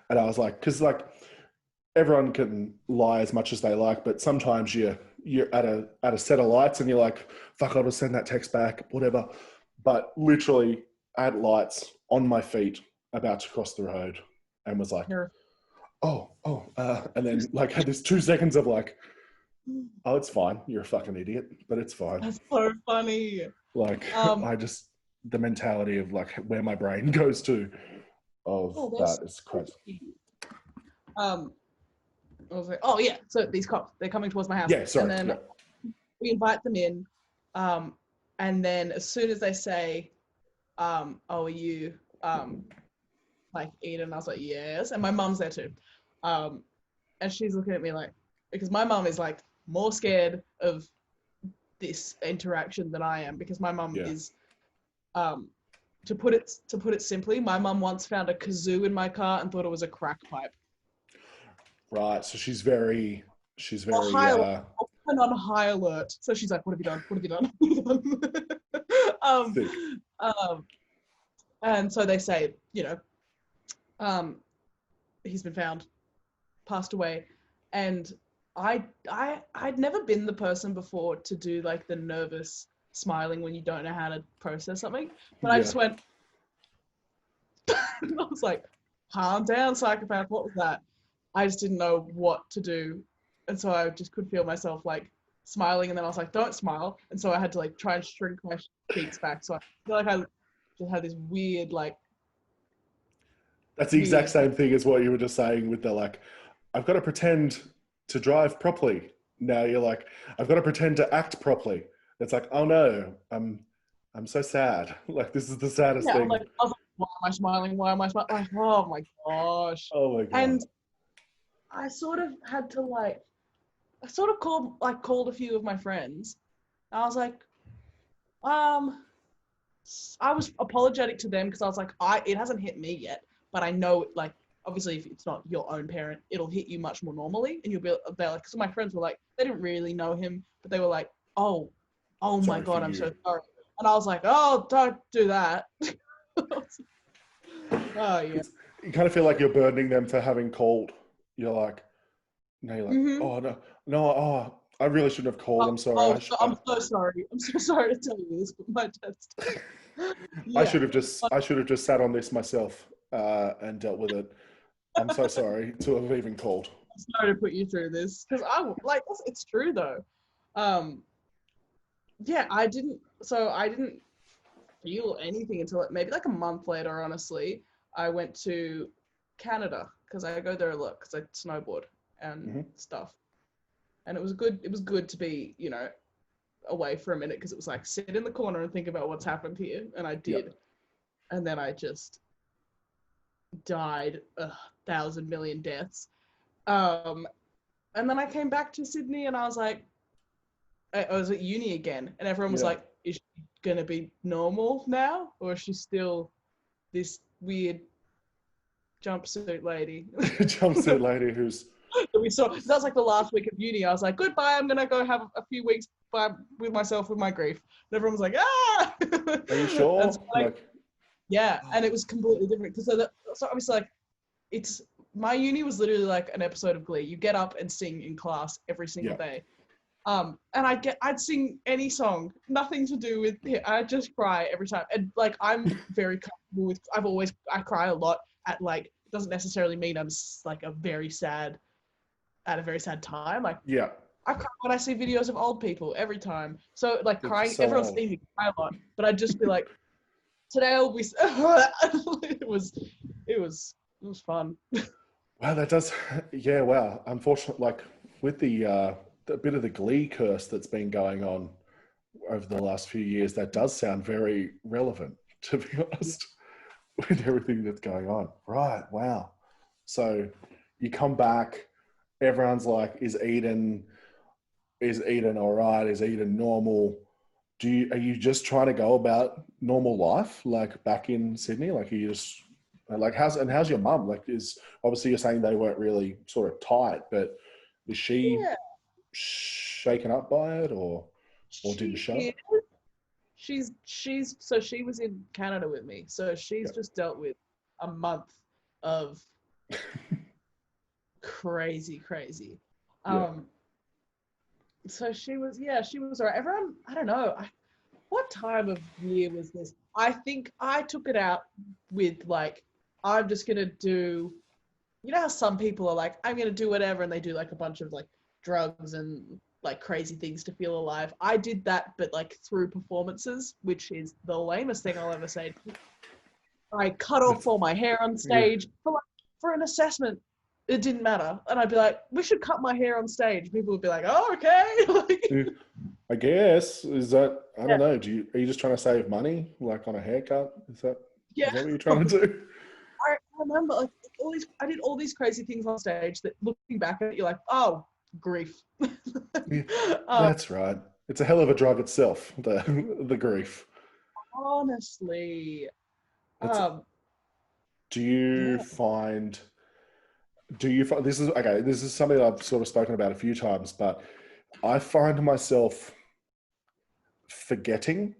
and I was like, because like everyone can lie as much as they like, but sometimes you're at a set of lights and you're like, "Fuck, I'll just send that text back, whatever." But literally at lights on my feet, about to cross the road, and was like, and then like had this 2 seconds of like, "Oh, it's fine. You're a fucking idiot, but it's fine." That's so funny. Like the mentality of like where my brain goes to of that is crazy. I was like, oh yeah, so these cops, they're coming towards my house. Yeah, sorry. And then we invite them in. And then as soon as they say, oh, are you like Edan? I was like, yes. And my mum's there too. And she's looking at me like, because my mum is like more scared of this interaction than I am, because my mum is to put it simply, my mum once found a kazoo in my car and thought it was a crack pipe. Right, so she's very on high alert. So she's like, what have you done? What have you done? And so they say, he's been found, passed away. And I'd never been the person before to do like the nervous smiling when you don't know how to process something. But I just went, and I was like, calm down, psychopath, what was that? I just didn't know what to do. And so I just could feel myself like smiling, and then I was like, don't smile. And so I had to like try and shrink my cheeks back. So I feel like I just had this weird like... That's the exact same thing as what you were just saying with the like, I've got to pretend to drive properly. Now you're like, I've got to pretend to act properly. It's like, oh no, I'm so sad. Like this is the saddest thing. Like, I was like, why am I smiling? Why am I smiling? Like, oh my gosh. Oh my God. And I sort of had to called a few of my friends. I was like, I was apologetic to them because I was like, it hasn't hit me yet, but I know, like, obviously if it's not your own parent, it'll hit you much more normally, and they're like, because my friends were like, they didn't really know him, but they were like, oh my God, I'm so sorry. And I was like, oh, don't do that. Oh yeah. You kind of feel like you're burdening them for having called. You're like, oh no, I really shouldn't have called. I'm sorry. I'm so sorry. I'm so sorry to tell you this, but my dad's... I should have just sat on this myself and dealt with it. I'm so sorry to have even called. I'm sorry to put you through this, because it's true though. I didn't feel anything until maybe like a month later. Honestly, I went to Canada because I go there a lot because I snowboard and stuff, and it was good to be away for a minute, because it was like, sit in the corner and think about what's happened here, and I did. And then I just died 1,000 million deaths, and then I came back to Sydney, and I was like, I was at uni again, and everyone was like, is she gonna be normal now, or is she still this weird jumpsuit lady? Jumpsuit lady who's... we saw. That was like the last week of uni. I was like, goodbye, I'm gonna go have a few weeks with myself with my grief. And everyone was like, ah! Are you sure? So, yeah, and it was completely different, because so obviously, like, my uni was literally like an episode of Glee. You get up and sing in class every single day. And I'd sing any song, nothing to do with it. I'd just cry every time. And like, I'm very comfortable with, I cry a lot at like, doesn't necessarily mean I'm like at a very sad time. Like, I cry when I see videos of old people every time. So like It's crying, just so everyone's old. seen me cry a lot, but I'd just be like, today I'll be. It was fun. Wow, that does. Yeah, wow. Unfortunately, like with the bit of the Glee curse that's been going on over the last few years, that does sound very relevant, to be honest, with everything that's going on. Right. Wow. So you come back, everyone's like, is Eden all right? Is Eden normal? Are you just trying to go about normal life, like back in Sydney? Like, are you just like, how's your mum? Like, is obviously you're saying they weren't really sort of tight, but is she Yeah, shaken up by it, or didn't she show? is. She's so she was in Canada with me, so she's Yep. just dealt with a month of crazy. Yeah. Um, so she was alright. Everyone, I don't know, what time of year was this? I think I took it out with like, I'm just gonna do, you know how some people are like, I'm gonna do whatever, and they do like a bunch of like drugs and like crazy things to feel alive. I did that, but like through performances, which is the lamest thing I'll ever say. I cut off all my hair on Yeah. stage for an assessment. It didn't matter, and I'd be like, "We should cut my hair on stage." People would be like, "Oh, okay." Yeah. I guess is that I Yeah, don't know. Are you just trying to save money, like on a haircut? yeah. Is that what you're trying to do? I remember like I did all these crazy things on stage that looking back at it, you're like, oh, grief. Yeah, um, that's right. It's a hell of a drug itself, the grief. honestly, It's um, do yeah, you find this is okay, this is something I've sort of spoken about a few times, but I find myself forgetting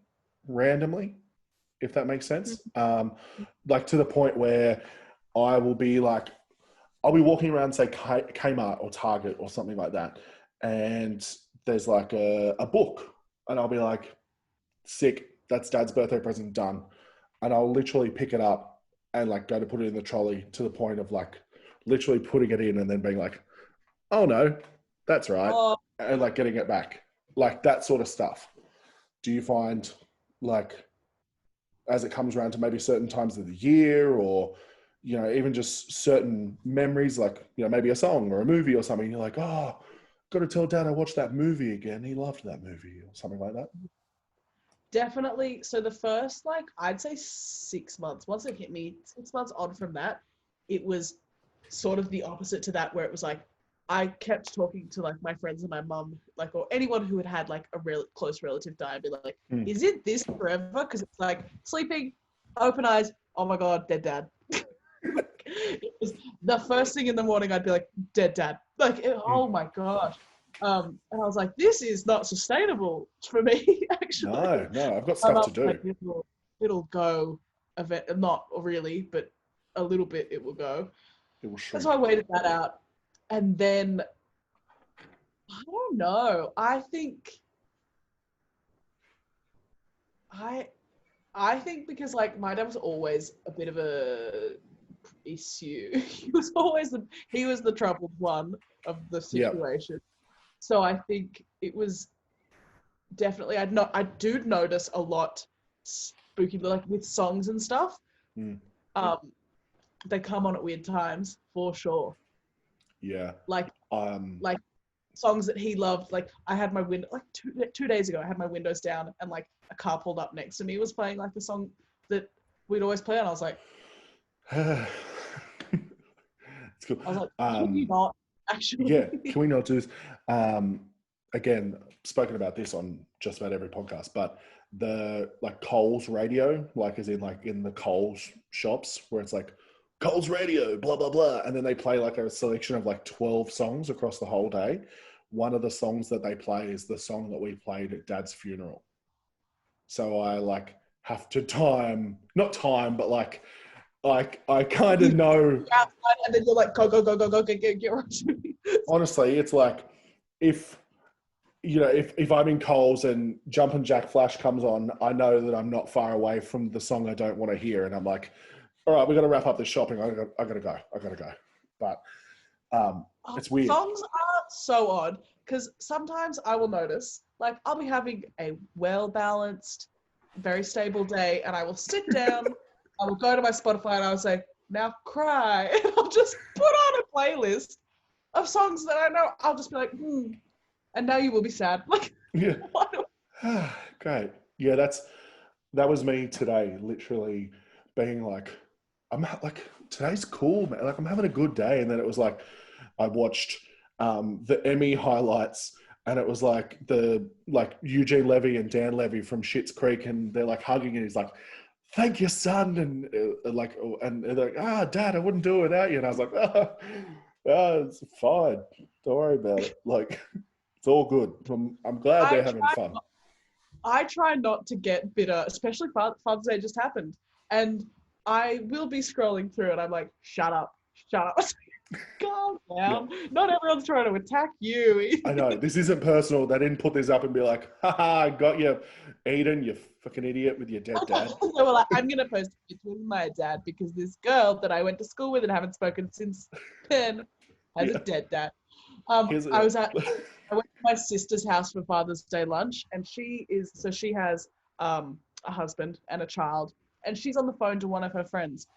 randomly, if that makes sense. Like to the point where I will be like, I'll be walking around, say Kmart or Target or something like that, and there's like a book, and I'll be like, sick, that's Dad's birthday present, done. And I'll literally pick it up and like go to put it in the trolley to the point of like literally putting it in and then being like, oh no, that's right, oh, and like getting it back, like that sort of stuff. Do you find like as it comes around to maybe certain times of the year, or even just certain memories, like maybe a song or a movie or something, you're like, oh, got to tell Dad I watched that movie again, he loved that movie, or something like that? definitely. So the first, like, I'd say 6 months, once it hit me, 6 months on from that, it was sort of the opposite to that, where it was like, I kept talking to like my friends and my mum, like, or anyone who had had like a real close relative die, and be like, Mm. is it this forever? Because it's like sleeping, open eyes, oh my God, dead dad. It was the first thing in the morning, I'd be like, dead dad. Like, oh my gosh. And I was like, this is not sustainable for me, actually. No, I've got stuff to Like, do. it'll go, not really, but a little bit it will go. It will And so I shrink. waited that out. And then, I don't know, I I think because like my dad was always a bit of a issue. He was the troubled one of the Yeah. situation. So I think it was definitely I do notice a lot spooky, like with songs and stuff. Mm. Um, they come on at weird times for sure. Yeah. Like Um, like songs that he loved. Like I had my window like 2 days ago. I had my windows down and like a car pulled up next to me was playing like the song that we'd always play, and I was like, it's cool. can you not actually? Yeah, can we not do this? Um, Again, spoken about this on just about every podcast, but the like Coles radio, like as in like in the Coles shops where it's like Coles radio, blah, blah, blah. And then they play like a selection of like 12 songs across the whole day. One of the songs that they play is the song that we played at Dad's funeral. So I like have to not time, but like I kind of know. Outside, and then you're like, go, get right to me. Honestly, it's like if if I'm in Coles and Jumpin' Jack Flash comes on, I know that I'm not far away from the song I don't want to hear, and I'm like, all right, we got to wrap up this shopping. I got to go. But It's weird. Songs are so odd because sometimes I will notice, like, I'll be having a well-balanced, very stable day, and I will sit down, I will go to my Spotify, and I'll say, now cry. And I'll just put on a playlist of songs that I know. I'll just be like, and now you will be sad. Like, Yeah. what? Great. Yeah, that was me today, literally being like, today's cool, man. Like, I'm having a good day. And then it was like, I watched the Emmy highlights, and it was like Eugene Levy and Dan Levy from Schitt's Creek, and they're like hugging, and he's like, thank you, son. And they're like, Dad, I wouldn't do it without you. And I was like, it's fine. Don't worry about it. Like, it's all good. I'm glad they're having fun. I try not to get bitter, especially Father's Day just happened. And I will be scrolling through and I'm like, shut up. Calm down. Yeah. Not everyone's trying to attack you. I know. This isn't personal. They didn't put this up and be like, haha, I got you, Edan, you fucking idiot with your dead dad. They were like, I'm going to post a picture with my dad because this girl that I went to school with and haven't spoken since then has a dead dad. I went to my sister's house for Father's Day lunch, and she has a husband and a child, and she's on the phone to one of her friends,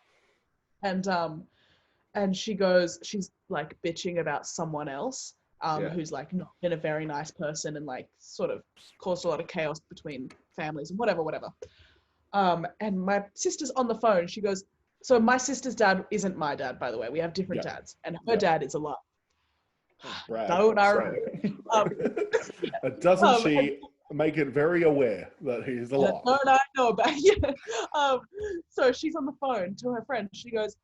and she's like bitching about someone else who's like not been a very nice person and like sort of caused a lot of chaos between families and whatever. And my sister's on the phone. She goes, so my sister's dad isn't my dad, by the way. We have different dads, and her dad is alive. Don't I remember? Doesn't she make it very aware that he's alive? Don't I know about so she's on the phone to her friend. She goes,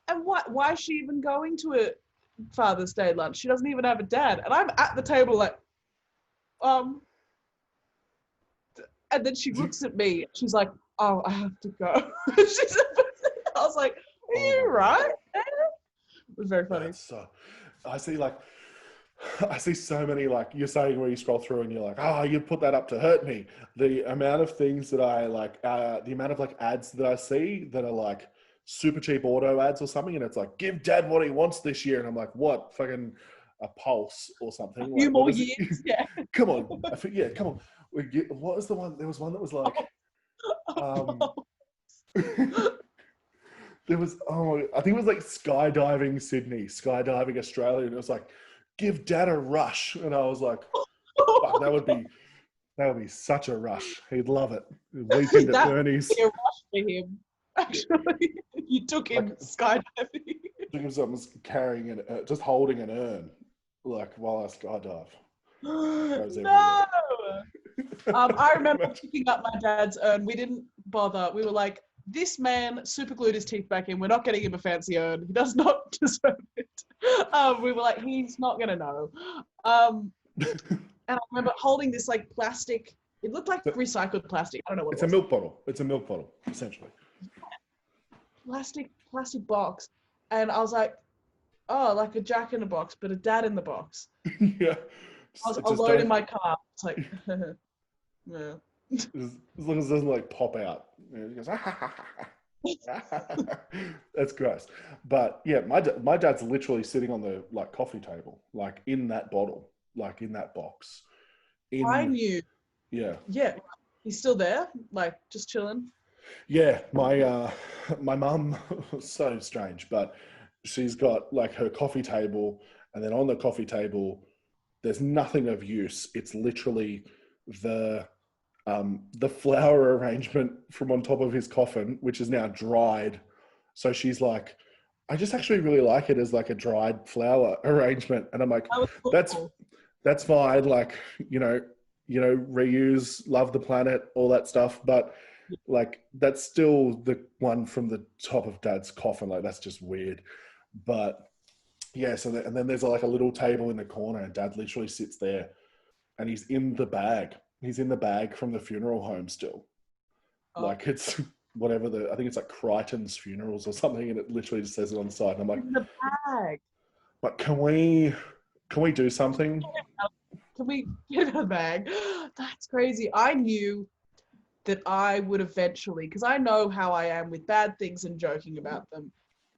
and why is she even going to a Father's Day lunch? She doesn't even have a dad. And I'm at the table like, and then she looks at me. She's like, oh, I have to go. I was like, are you right? It was very funny. I see so many, like you're saying, where you scroll through and you're like, you put that up to hurt me. The amount of things that I like, the amount of like ads that I see that are like super cheap auto ads or something, and it's like, give dad what he wants this year, and I'm like, what, fucking a Pulse or something? A few more years, yeah. Come on, come on. What was the one? There was one that was like, there was, I think it was like skydiving Sydney, skydiving Australia, and it was like, give dad a rush, and I was like, that would be such a rush. He'd love it. Weekend at Bernie's. That would be a rush for him. Actually, you took him like, skydiving. Took him something carrying just holding an urn, like while I skydive. No. I remember picking up my dad's urn. We didn't bother. We were like, this man super glued his teeth back in. We're not getting him a fancy urn. He does not deserve it. We were like, he's not gonna know. And I remember holding this like plastic. It looked like recycled plastic. I don't know what it was. It's a milk bottle. It's a milk bottle, essentially. Plastic box, and I was like, oh, like a Jack in the Box, but a dad in the box. Yeah. I was alone in my car. It's like, yeah. As long as it doesn't like pop out. It goes, that's gross. But yeah, my dad's literally sitting on the like coffee table, like in that bottle, like in that box. I knew. Yeah. Yeah. He's still there, like just chilling. Yeah, my mum, so strange, but she's got like her coffee table, and then on the coffee table, there's nothing of use. It's literally the flower arrangement from on top of his coffin, which is now dried. So she's like, I just actually really like it as like a dried flower arrangement, and I'm like, that's fine, like you know, reuse, love the planet, all that stuff, but. Like that's still the one from the top of dad's coffin. Like that's just weird. But yeah, and then there's like a little table in the corner, and dad literally sits there, and he's in the bag. He's in the bag from the funeral home still. Oh. Like it's whatever I think it's like Crichton's Funerals or something, and it literally just says it on the side. And I'm like, in the bag. But can we do something? Can we get in the bag? That's crazy. I knew that I would eventually, because I know how I am with bad things and joking about them.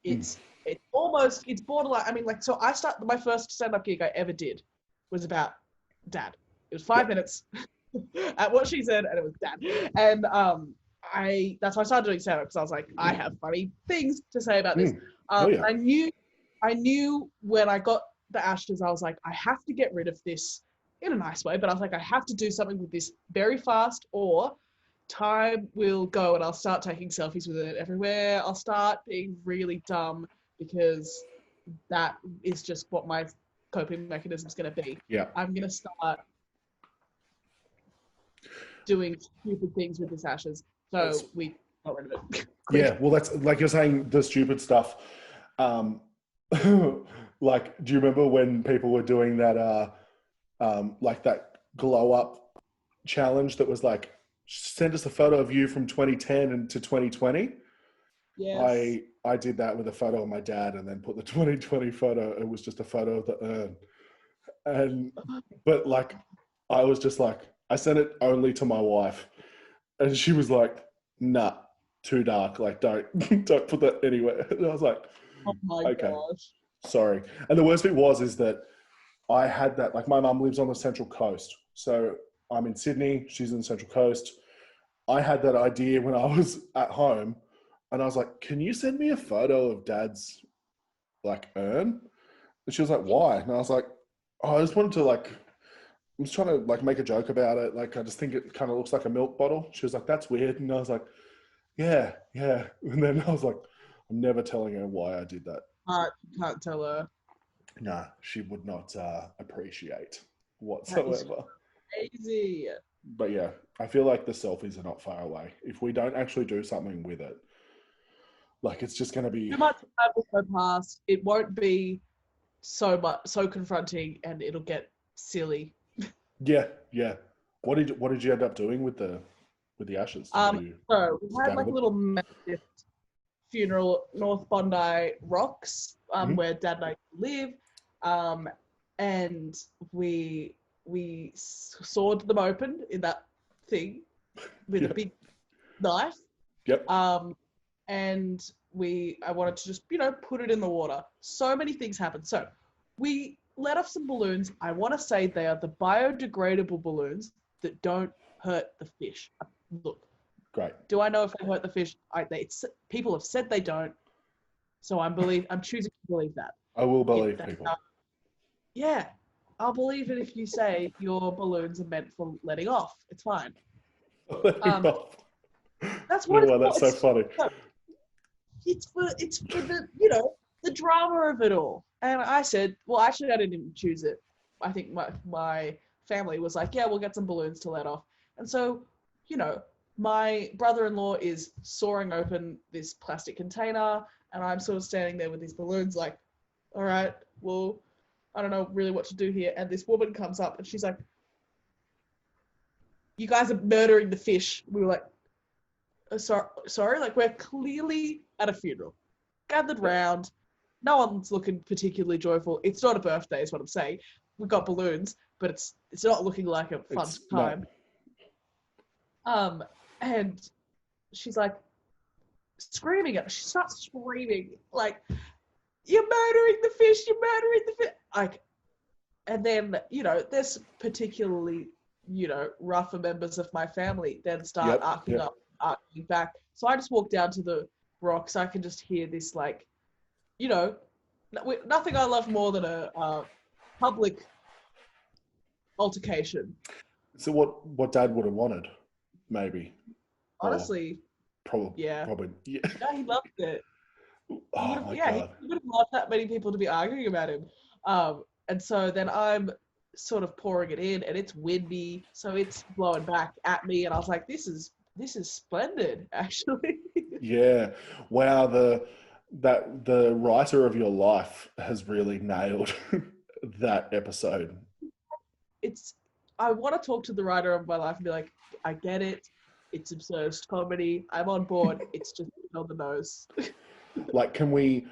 It's it's borderline. I mean, like, so my first stand-up gig I ever did was about dad. It was 5 minutes at what she said, and it was dad. And that's why I started doing stand-up, because I was like, I have funny things to say about this. Oh, yeah. I knew when I got the ashes, I was like, I have to get rid of this in a nice way, but I was like, I have to do something with this very fast, or time will go and I'll start taking selfies with it everywhere. I'll start being really dumb, because that is just what my coping mechanism is going to be. Yeah. I'm going to start doing stupid things with this ashes. So we got rid of it. Yeah, well, that's like you're saying, the stupid stuff. Like, do you remember when people were doing that, like that glow up challenge that was like, send us a photo of you from 2010 and to 2020? Yes. I did that with a photo of my dad, and then put the 2020 photo. It was just a photo of the urn. But like, I was just like, I sent it only to my wife, and she was like, nah, too dark. Like, don't put that anywhere. And I was like, Oh my gosh. Sorry. And the worst bit is that I had that, like, my mum lives on the Central Coast. So I'm in Sydney, she's in the Central Coast. I had that idea when I was at home, and I was like, can you send me a photo of Dad's, like, urn? And she was like, why? And I was like, oh, I just wanted to, like, I was trying to, like, make a joke about it. Like, I just think it kind of looks like a milk bottle. She was like, that's weird. And I was like, yeah. And then I was like, I'm never telling her why I did that. Can't tell her. Nah, she would not appreciate whatsoever. Crazy. But yeah, I feel like the selfies are not far away. If we don't actually do something with it, like, it's just going to be... Too much time will go past. It won't be so confronting, and it'll get silly. Yeah. What did you end up doing with the ashes? So we had like a little massive funeral, North Bondi Rocks, where Dad and I live, and we sawed them open in that thing with a big knife. Yep. And I wanted to just, put it in the water. So many things happened. So we let off some balloons. I want to say they are the biodegradable balloons that don't hurt the fish. Look. Great. Do I know if they hurt the fish? People have said they don't. So I'm choosing to believe that. I will believe people. Yeah. I'll believe it if you say your balloons are meant for letting off. It's fine. Letting off. That's what that's so funny. It's for the, the drama of it all. And I said, well, actually, I didn't even choose it. I think my family was like, yeah, we'll get some balloons to let off. And so, my brother-in-law is sawing open this plastic container, and I'm sort of standing there with these balloons like, all right, well, I don't know really what to do here. And this woman comes up, and she's like, you guys are murdering the fish. We were like, sorry, like, we're clearly at a funeral, gathered round. No one's looking particularly joyful. It's not a birthday, is what I'm saying. We've got balloons, but it's not looking like a fun time. And she's like screaming at me. She starts screaming like, you're murdering the fish, you're murdering the fish. Like, and then, there's particularly, rougher members of my family then start arcing up, arcing back. So I just walk down to the rocks. I can just hear this, like, nothing I love more than a public altercation. So what Dad would have wanted, maybe. Honestly, probably. Yeah, he loved it. Oh my God. He would have loved that many people to be arguing about him. And so then I'm sort of pouring it in, and it's windy, so it's blowing back at me, and I was like, this is splendid, actually. Yeah. Wow, the writer of your life has really nailed that episode. I want to talk to the writer of my life and be like, I get it. It's absurdist comedy. I'm on board. It's just on the nose. Like, can we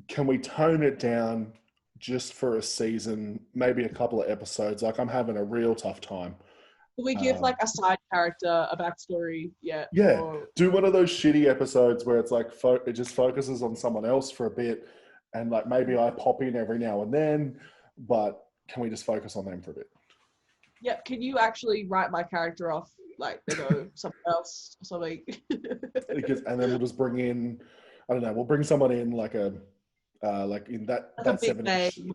tone it down just for a season, maybe a couple of episodes? Like, I'm having a real tough time. Can we give like a side character a backstory? Yeah. Yeah. Do one of those shitty episodes where it's like it just focuses on someone else for a bit, and like maybe I pop in every now and then, but can we just focus on them for a bit? Yeah, can you actually write my character off? Like they go something else or something. And then we'll just bring in, I don't know, we'll bring someone in like in that Like a big 70s. name.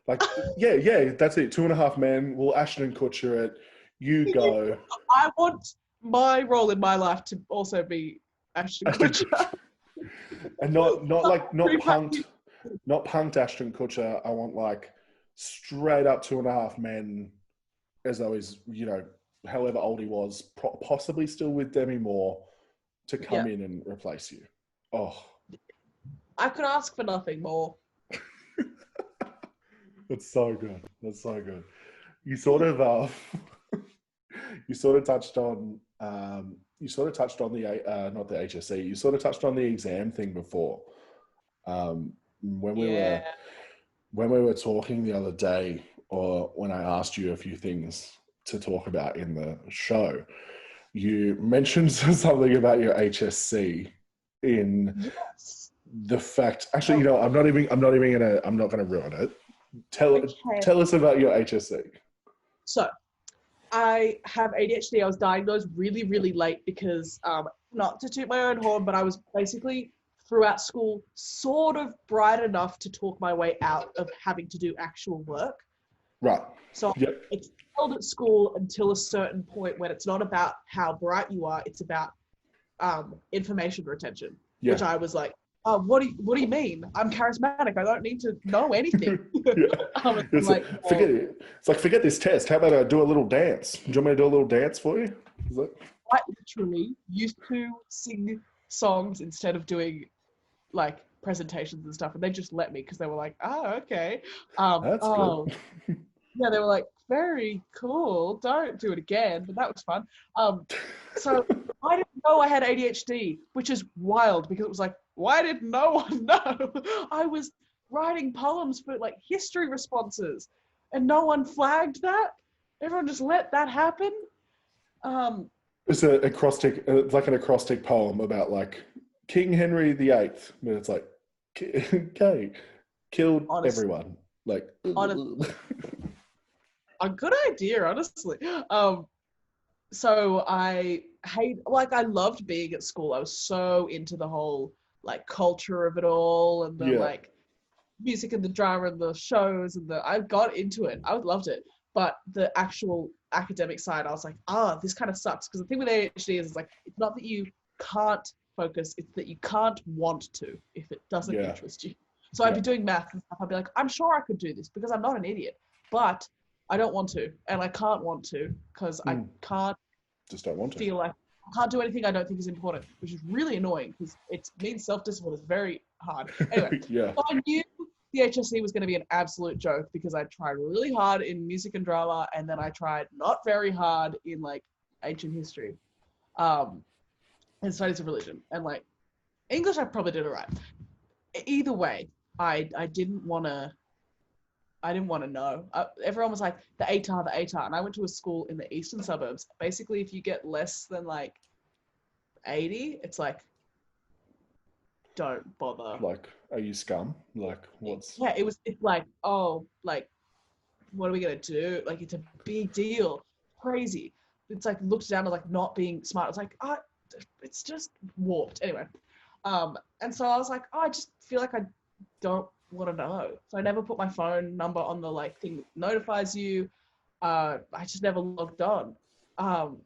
Like, yeah, that's it. 2.5 Men. We'll Ashton Kutcher it. You go. I want my role in my life to also be Ashton Kutcher. And not punked Ashton Kutcher. I want like straight up 2.5 Men, as though he's, however old he was, possibly still with Demi Moore, to come in and replace you. Oh, I could ask for nothing more. that's so good. That's so good. You sort of touched on the not the HSC. You sort of touched on the exam thing before. When we were talking the other day, or when I asked you a few things to talk about in the show, you mentioned something about your HSC in the fact. Actually, I'm not gonna ruin it. Tell us about your HSC. So, I have ADHD. I was diagnosed really, really late because, not to toot my own horn, but I was basically throughout school sort of bright enough to talk my way out of having to do actual work. Right. So it's held at school until a certain point when it's not about how bright you are, it's about information retention. Yeah. Which I was like, oh, what do you mean? I'm charismatic. I don't need to know anything. It's like, forget it. It's like, forget this test. How about I do a little dance? Do you want me to do a little dance for you? I literally used to sing songs instead of doing like presentations and stuff, and they just let me because they were like, oh, okay. That's good. Yeah, they were like, very cool. Don't do it again, but that was fun. So I didn't know I had ADHD, which is wild because it was like, why did no one know? I was writing poems for like history responses and no one flagged that. Everyone just let that happen. It's an acrostic, it's like an acrostic poem about like King Henry VIII, but it's like, okay, killed everyone. Like, a good idea, honestly. So I loved being at school. I was so into the whole like culture of it all and the like music and the drama and the shows and I got into it. I loved it. But the actual academic side, I was like, this kind of sucks. Because the thing with ADHD is like, it's not that you can't focus, it's that you can't want to if it doesn't interest you. So I'd be doing math and stuff. I'd be like, I'm sure I could do this because I'm not an idiot. But I don't want to, and I can't want to because I can't. Just don't want to. Feel like I can't do anything I don't think is important, which is really annoying because it means self-discipline is very hard. Anyway, so I knew the HSC was going to be an absolute joke because I tried really hard in music and drama, and then I tried not very hard in like ancient history, and studies of religion, and like English. I probably did it right. Either way, I didn't want to. I didn't want to know. Everyone was like, the ATAR. And I went to a school in the eastern suburbs. Basically, if you get less than like 80, it's like, don't bother. Like, are you scum? Like, what's... Yeah, it's like, oh, like, what are we going to do? Like, it's a big deal. Crazy. It's like looked down as like not being smart. It's like, it's just warped. Anyway. And so I was like, I just feel like I don't want to know. So I never put my phone number on the like thing that notifies you. I just never logged on. And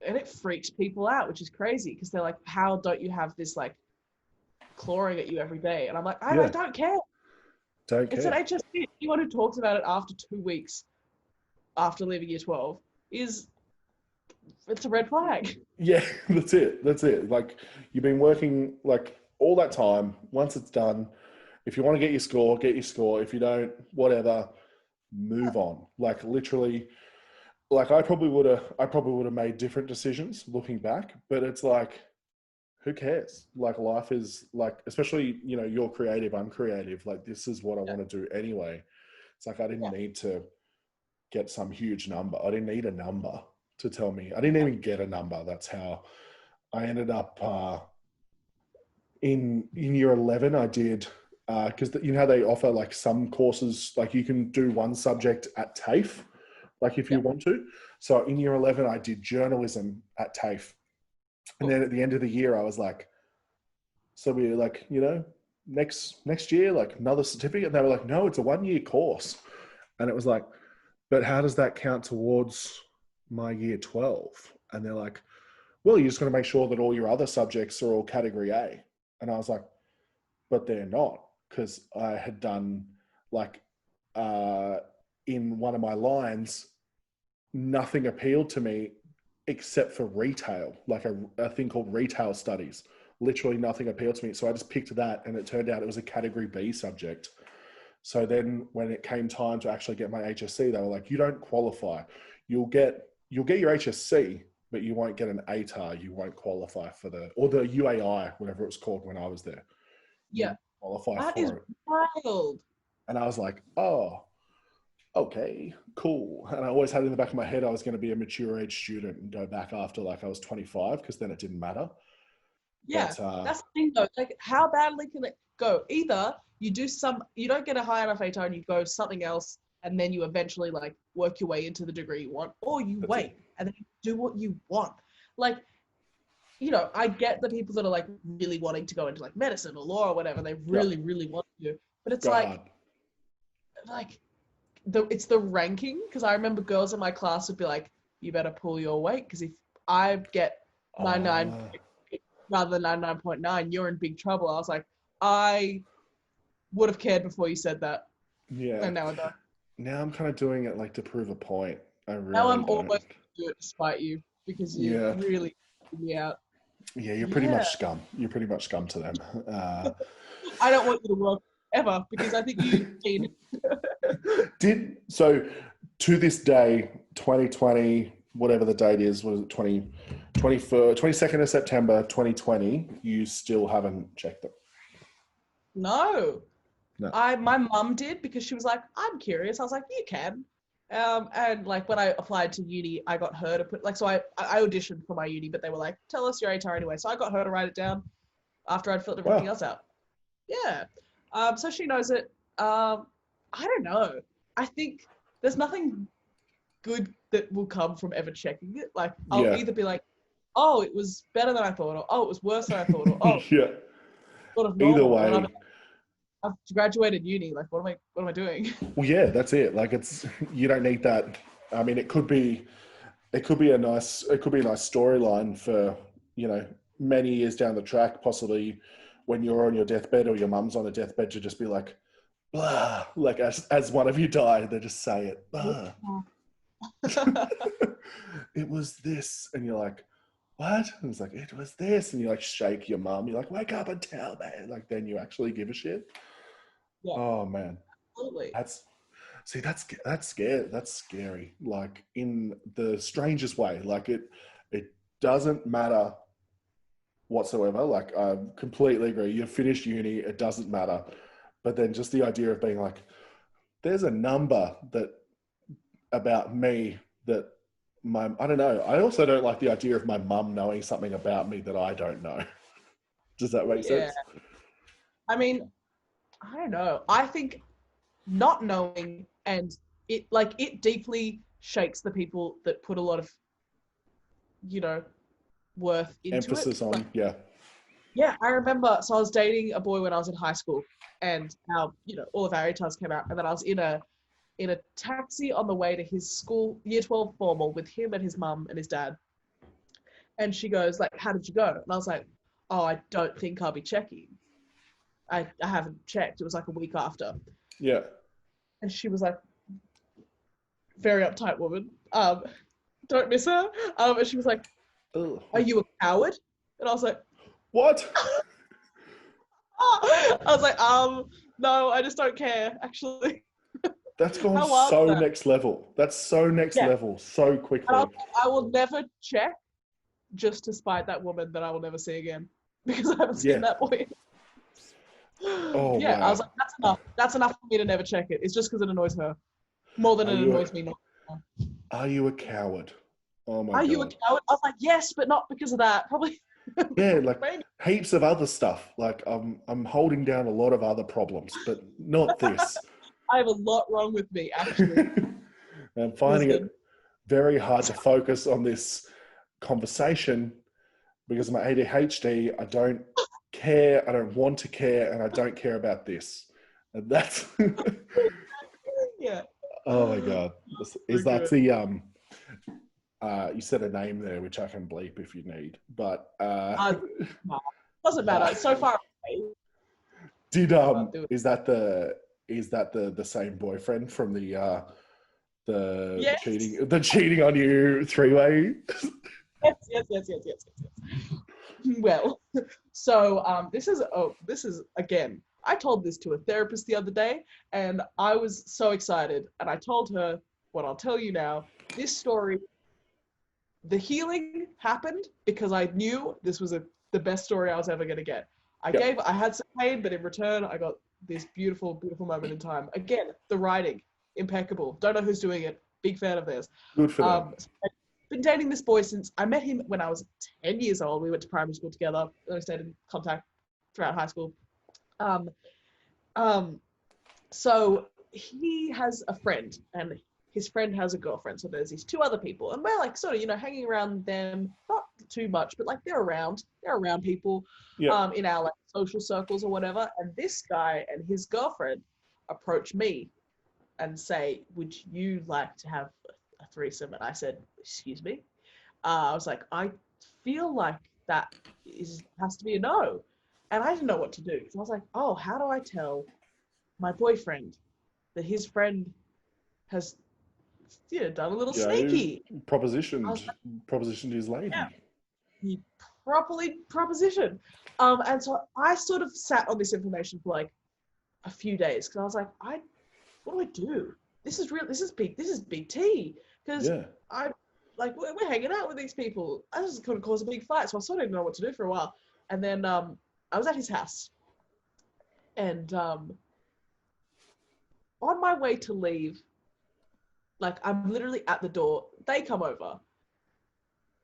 it freaks people out, which is crazy because they're like, how don't you have this like clawing at you every day? And I'm like, I don't care. It's an HSC. Anyone who talks about it after 2 weeks after leaving year 12 it's a red flag. Yeah, that's it. Like, you've been working like all that time. Once it's done, if you want to get your score, get your score. If you don't, whatever, move on. Like, literally, like I probably would have made different decisions looking back, but it's like, who cares? Like, life is like, especially, you're creative, I'm creative. Like, this is what I want to do anyway. It's like, I didn't need to get some huge number. I didn't need a number to tell me. I didn't even get a number. That's how I ended up in year 11. I did because you know how they offer like some courses, like you can do one subject at TAFE, like if you want to. So in year 11, I did journalism at TAFE. And then at the end of the year, I was like, so we're like, you know, next year, like another certificate. And they were like, no, it's a 1-year course. And it was like, but how does that count towards my year 12? And they're like, well, you just got to make sure that all your other subjects are all category A. And I was like, but they're not, because I had done like in one of my lines, nothing appealed to me except for retail, like a thing called retail studies. Literally nothing appealed to me. So I just picked that, and it turned out it was a category B subject. So then when it came time to actually get my HSC, they were like, you don't qualify. You'll get your HSC, but you won't get an ATAR. You won't qualify for the UAI, whatever it was called when I was there. Yeah. Qualify That for is it. wild. And I was like, oh, okay, cool. And I always had in the back of my head I was going to be a mature age student and go back after like I was 25, because then it didn't matter. Yeah, but, that's the thing though. Like, how badly can it go? Either you don't get a high enough ATAR and you go something else, and then you eventually like work your way into the degree you want, or you wait and then you do what you want. Like, you know, I get the people that are like really wanting to go into like medicine or law or whatever. They really, really want to, but it's it's the ranking. Because I remember girls in my class would be like, "You better pull your weight, because if I get 99 rather than 99.9, you're in big trouble." I was like, I would have cared before you said that. Yeah. And now I don't. Now I'm kind of doing it like to prove a point. I really Now I'm don't. almost do it despite you, because you really put me out. Yeah, you're pretty much scum. You're pretty much scum to them. I don't want you to work ever, because I think you need So to this day, 2020, whatever the date is, was it 22nd of September 2020, you still haven't checked them? No. No. My mum did, because she was like, I'm curious. I was like, you can. And like when I applied to uni, I got her to put, like, so I auditioned for my uni, but they were like, tell us your ATAR anyway. So I got her to write it down after I'd filled everything else out. Yeah. So she knows it. I don't know. I think there's nothing good that will come from ever checking it. Like, I'll either be like, oh, it was better than I thought, or oh, it was worse than I thought, or oh, sort of normal. Either way. I've graduated uni. Like, what am I doing? Well, yeah, that's it. Like, you don't need that. I mean, it could be a nice storyline for, you know, many years down the track, possibly when you're on your deathbed or your mum's on a deathbed, to just be like, blah, like as one of you die, they just say it, blah. It was this, and you're like, what? And it's like, it was this, and you like shake your mum. You're like, wake up and tell me. Like, then you actually give a shit. Yeah. Oh man, absolutely. That's scary. That's scary. Like, in the strangest way. Like, it doesn't matter whatsoever. Like, I completely agree. You've finished uni. It doesn't matter. But then just the idea of being like, there's a number about me that I don't know. I also don't like the idea of my mum knowing something about me that I don't know. Does that make sense? I mean, I don't know. I think not knowing, and it deeply shakes the people that put a lot of, you know, worth into emphasis it. on, like, yeah. Yeah, I remember. So I was dating a boy when I was in high school, and all of our ATARs came out, and then I was in a taxi on the way to his school, year 12 formal, with him and his mum and his dad. And she goes, like, how did you go? And I was like, oh, I don't think I'll be checking. I haven't checked. It was like a week after. Yeah. And she was like, very uptight woman. Don't miss her. And she was like, are you a coward? And I was like, what? I was like, no, I just don't care, actually. That's gone so next level. That's so next level, so quickly. I will never check, just to spite that woman that I will never see again, because I haven't seen that boy. Oh, yeah, wow. I was like, that's enough. That's enough for me to never check it. It's just because it annoys her more than it annoys me not. Are you a coward? Oh my God. Are you a coward? I was like, yes, but not because of that. Probably. Yeah, like Maybe. heaps of other stuff. Like I'm holding down a lot of other problems, but not this. I have a lot wrong with me, actually. I'm finding it Listen, very hard to focus on this conversation because of my ADHD. I don't care, I don't want to care, and I don't care about this. And that's yeah. oh my god. So Is that good. the you said a name there which I can bleep if you need. But No, doesn't matter. It's so far away. did Can't do it. is that the same boyfriend from the Yes. cheating on you three-way? Yes. Well, so this is again. I told this to a therapist the other day, and I was so excited. And I told her what I'll tell you now. This story, the healing happened because I knew this was the best story I was ever going to get. I had some pain, but in return, I got this beautiful, beautiful moment in time. Again, the writing, impeccable. Don't know who's doing it. Big fan of theirs. Good for them. I've been dating this boy since I met him when I was 10 years old. We went to primary school together. We stayed in contact throughout high school. So he has a friend, and his friend has a girlfriend. So there's these two other people, and we're like sort of, hanging around them, not too much, but like they're around people, Yeah. in our like social circles or whatever. And this guy and his girlfriend approach me and say, "Would you like to have a threesome?" And I said, "Excuse me." I was like, "I feel like that has to be a no." And I didn't know what to do. So I was like, "Oh, how do I tell my boyfriend that his friend has done a little sneaky?" Propositioned his lady. Yeah, he properly propositioned. And so I sort of sat on this information for like a few days because I was like, what do I do? This is real. This is big T. Because I like we're hanging out with these people. I just could cause a big fight, so I sort of didn't know what to do for a while. And then I was at his house, and on my way to leave, like I'm literally at the door. They come over,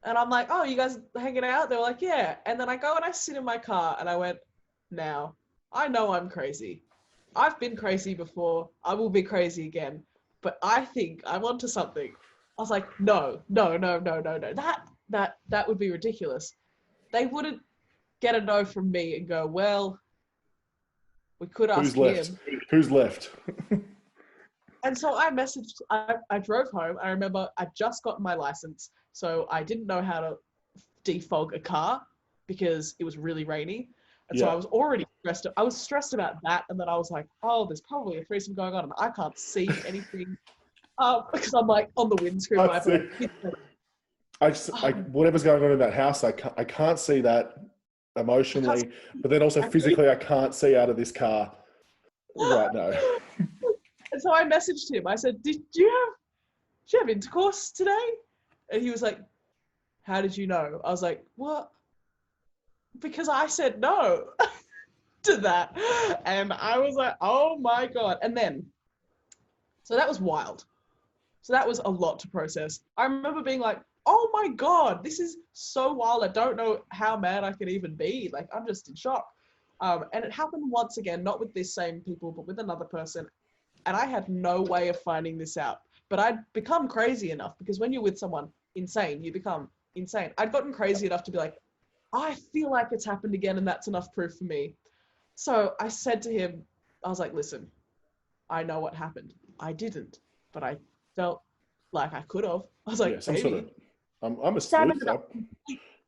and I'm like, "Oh, you guys hanging out?" They were like, "Yeah." And then I go and I sit in my car, and I went, "Now, I know I'm crazy. I've been crazy before. I will be crazy again. But I think I'm onto something." I was like, no. That would be ridiculous. They wouldn't get a no from me and go, "Well, we could ask him." Who's left? And so I drove home. I remember I just got my license, so I didn't know how to defog a car because it was really rainy. And so I was already stressed. I was stressed about that. And then I was like, "Oh, there's probably a threesome going on and I can't see anything." Because I'm like on the windscreen wiper. Whatever's going on in that house, I can't see that emotionally, but then also physically, I can't see out of this car right now. And so I messaged him. I said, "Did you have intercourse today?" And he was like, "How did you know?" I was like, "What?" Because I said no to that. And I was like, "Oh my God." And then, so that was wild. So that was a lot to process. I remember being like, "Oh my God, this is so wild. I don't know how mad I could even be. Like, I'm just in shock." And it happened once again, not with this same people, but with another person. And I had no way of finding this out. But I'd become crazy enough because when you're with someone insane, you become insane. I'd gotten crazy enough to be like, "I feel like it's happened again, and that's enough proof for me." So I said to him, I was like, "Listen, I know what happened. I didn't, but I felt like I could have." I was like, some "Maybe." sort of. I'm a sleuth.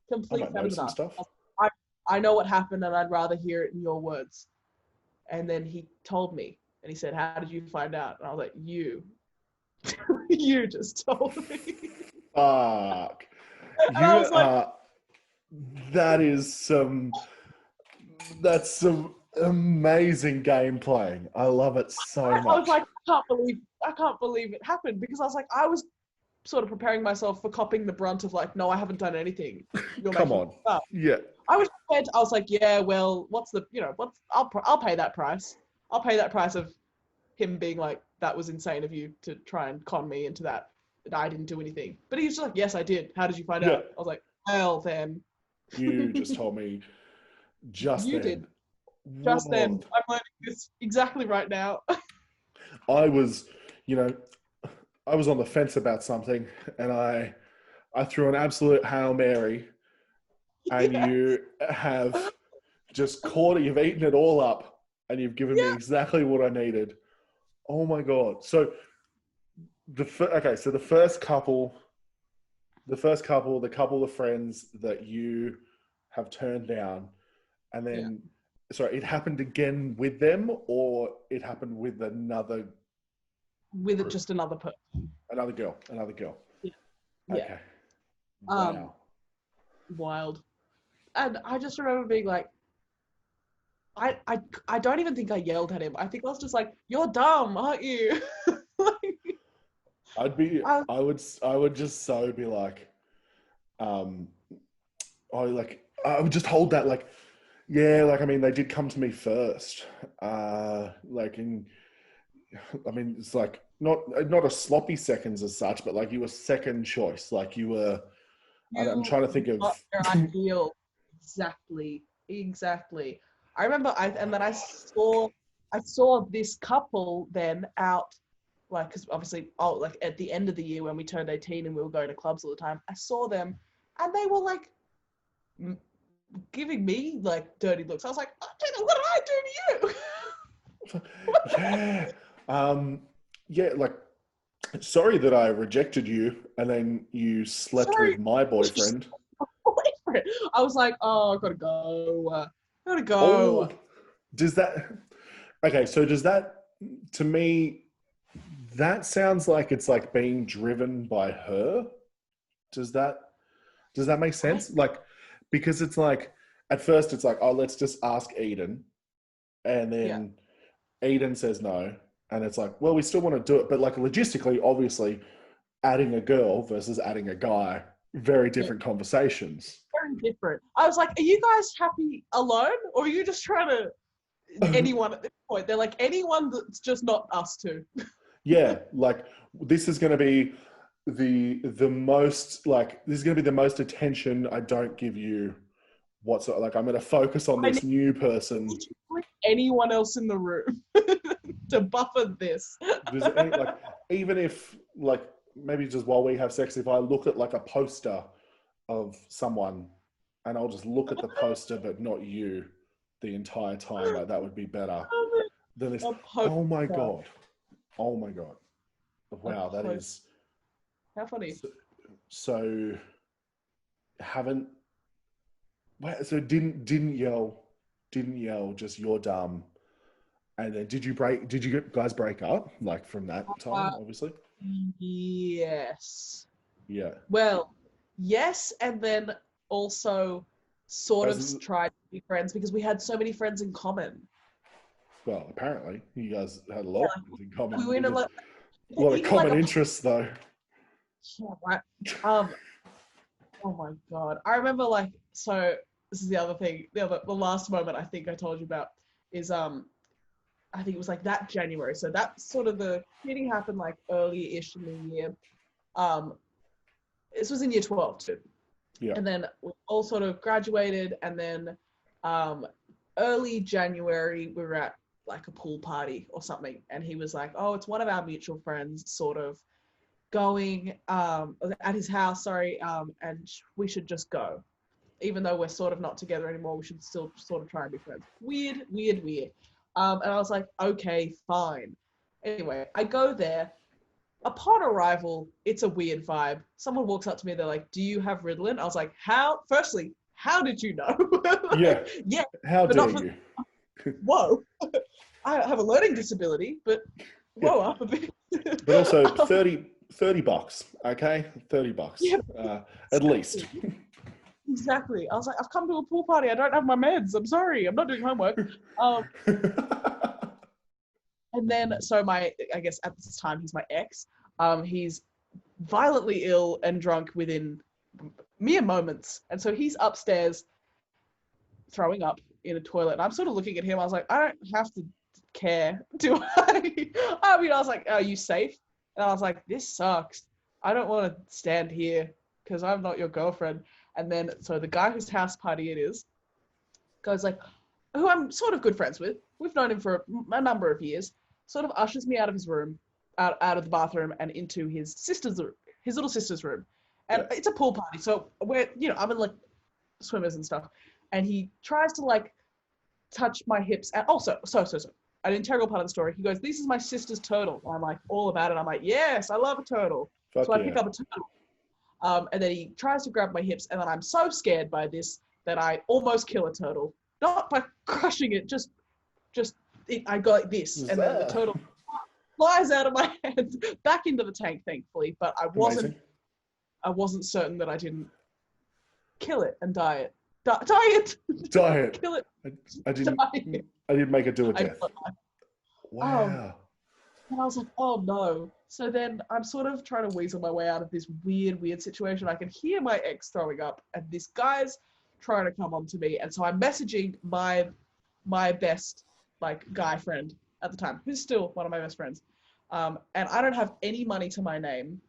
Complete I might know some up. stuff. I know what happened, and I'd rather hear it in your words. And then he told me, and he said, "How did you find out?" And I was like, "You, you just told me." Fuck. And I was like, That's some amazing game playing. I love it so much. I was like, I can't believe it happened because I was like, I was sort of preparing myself for copping the brunt of like, "No, I haven't done anything. Come on. Yeah. I was prepared. I was like, "Yeah, well, I'll pay that price. I'll pay that price of him being like, that was insane of you to try and con me into that I didn't do anything." But he was just like, "Yes, I did. How did you find out?" I was like, "Well, then You just told me just You then. did. Just then. What? I'm learning this exactly right now. I was, you know, I was on the fence about something, and I threw an absolute Hail Mary, and Yeah. you have just caught it. You've eaten it all up, and you've given me Yeah. exactly what I needed. Oh my god! So okay, so the couple of friends that you have turned down, and Yeah. then, sorry, it happened again with them, or it happened with With it group? just another person. Another girl. Yeah. Yeah. Okay. Um, Wow. Wild. And I just remember being like, I don't even think I yelled at him. I think I was just like, "You're dumb, aren't you?" Like, I, I would just so be like, um, I would just hold that like, yeah, like, I mean, they did come to me first. Like, and I mean, it's like not a sloppy seconds as such, but like you were second choice. Like you were, I'm you trying to think of, got where I feel exactly. I remember and then I saw this couple then out, like, because obviously, like at the end of the year when we turned 18 and we were going to clubs all the time, I saw them, and they were like giving me like dirty looks. I was like, oh, Tina, what did I do to you? yeah, yeah, like, sorry that I rejected you and then you slept Sorry. with my boyfriend. I was like, oh, I gotta go. Gotta Oh, go. does that, okay, so does that, to me, that sounds like it's like being driven by her. Does that, does that make sense? Like, because it's like, at first it's like, oh, let's just ask Eden. And Yeah. then Eden says no. And it's like, well, we still want to do it. But like logistically, obviously, adding a girl versus adding a guy, very different conversations. Very different. I was like, are you guys happy alone? Or are you just trying to anyone at this point? They're like, anyone that's just not us two. Yeah, like this is going to be the most, like, this is going to be the most attention I don't give you whatsoever. Like, I'm going to focus on I this new person. need to put anyone else in the room to buffer this. Does any, like, even if, like, maybe just while we have sex, if I look at like a poster of someone and I'll just look at the poster but not you the entire time, like, that would be better than this. Oh my god. Oh my god. Wow, that is. How funny. So haven't. So didn't yell, just you're dumb. And then did you guys break up like from that time, obviously? Yes. Yeah. Well, yes, and then also sort of tried to be friends because we had so many friends in common. Well, apparently you guys had a lot in common. We were in a lot of common interests, though. Yeah, right. Oh my god! I remember, like, so this is the other thing. The last moment I think I told you about is I think it was like that January. So that sort of the meeting happened like early-ish in the year. This was in year 12 too. Yeah. And then we all sort of graduated, and then early January we were at like a pool party or something, and he was like, oh, it's one of our mutual friends sort of going at his house, and we should just go. Even though we're sort of not together anymore, we should still sort of try and be friends. Weird. And I was like, okay, fine. Anyway, I go there. Upon arrival, it's a weird vibe. Someone walks up to me, they're like, do you have Ritalin? I was like, firstly, how did you know? Yeah. Yeah. How dare you? Whoa. I have a learning disability, but whoa, up a bit. But also $30, okay? $30, yeah, at least. Exactly. I was like, I've come to a pool party. I don't have my meds. I'm sorry. I'm not doing homework. And then, so I guess at this time, he's my ex. He's violently ill and drunk within mere moments. And so he's upstairs throwing up in a toilet. And I'm sort of looking at him. I was like, I don't have to care, do I? I mean, I was like, are you safe? And I was like, this sucks. I don't want to stand here because I'm not your girlfriend. And then, so the guy whose house party it is goes like, who I'm sort of good friends with. We've known him for a number of years. Sort of ushers me out of his room, out of the bathroom and into his little sister's room. And it's a pool party. So we're, I'm in like swimmers and stuff. And he tries to like touch my hips. And also, an integral part of the story, he goes, this is my sister's turtle. And I'm like, all about it. I'm like, yes, I love a turtle. So I pick up a turtle. And then he tries to grab my hips. And then I'm so scared by this that I almost kill a turtle. Not by crushing it, I go like this. And then the turtle flies out of my hand back into the tank, thankfully. But I wasn't certain that I didn't kill it and die it. Die it. Kill it. I didn't make it do a death. Wow. And I was like, oh no. So then I'm sort of trying to weasel my way out of this weird situation. I can hear my ex throwing up and this guy's trying to come on to me. And so I'm messaging my best like guy friend at the time, who's still one of my best friends. And I don't have any money to my name.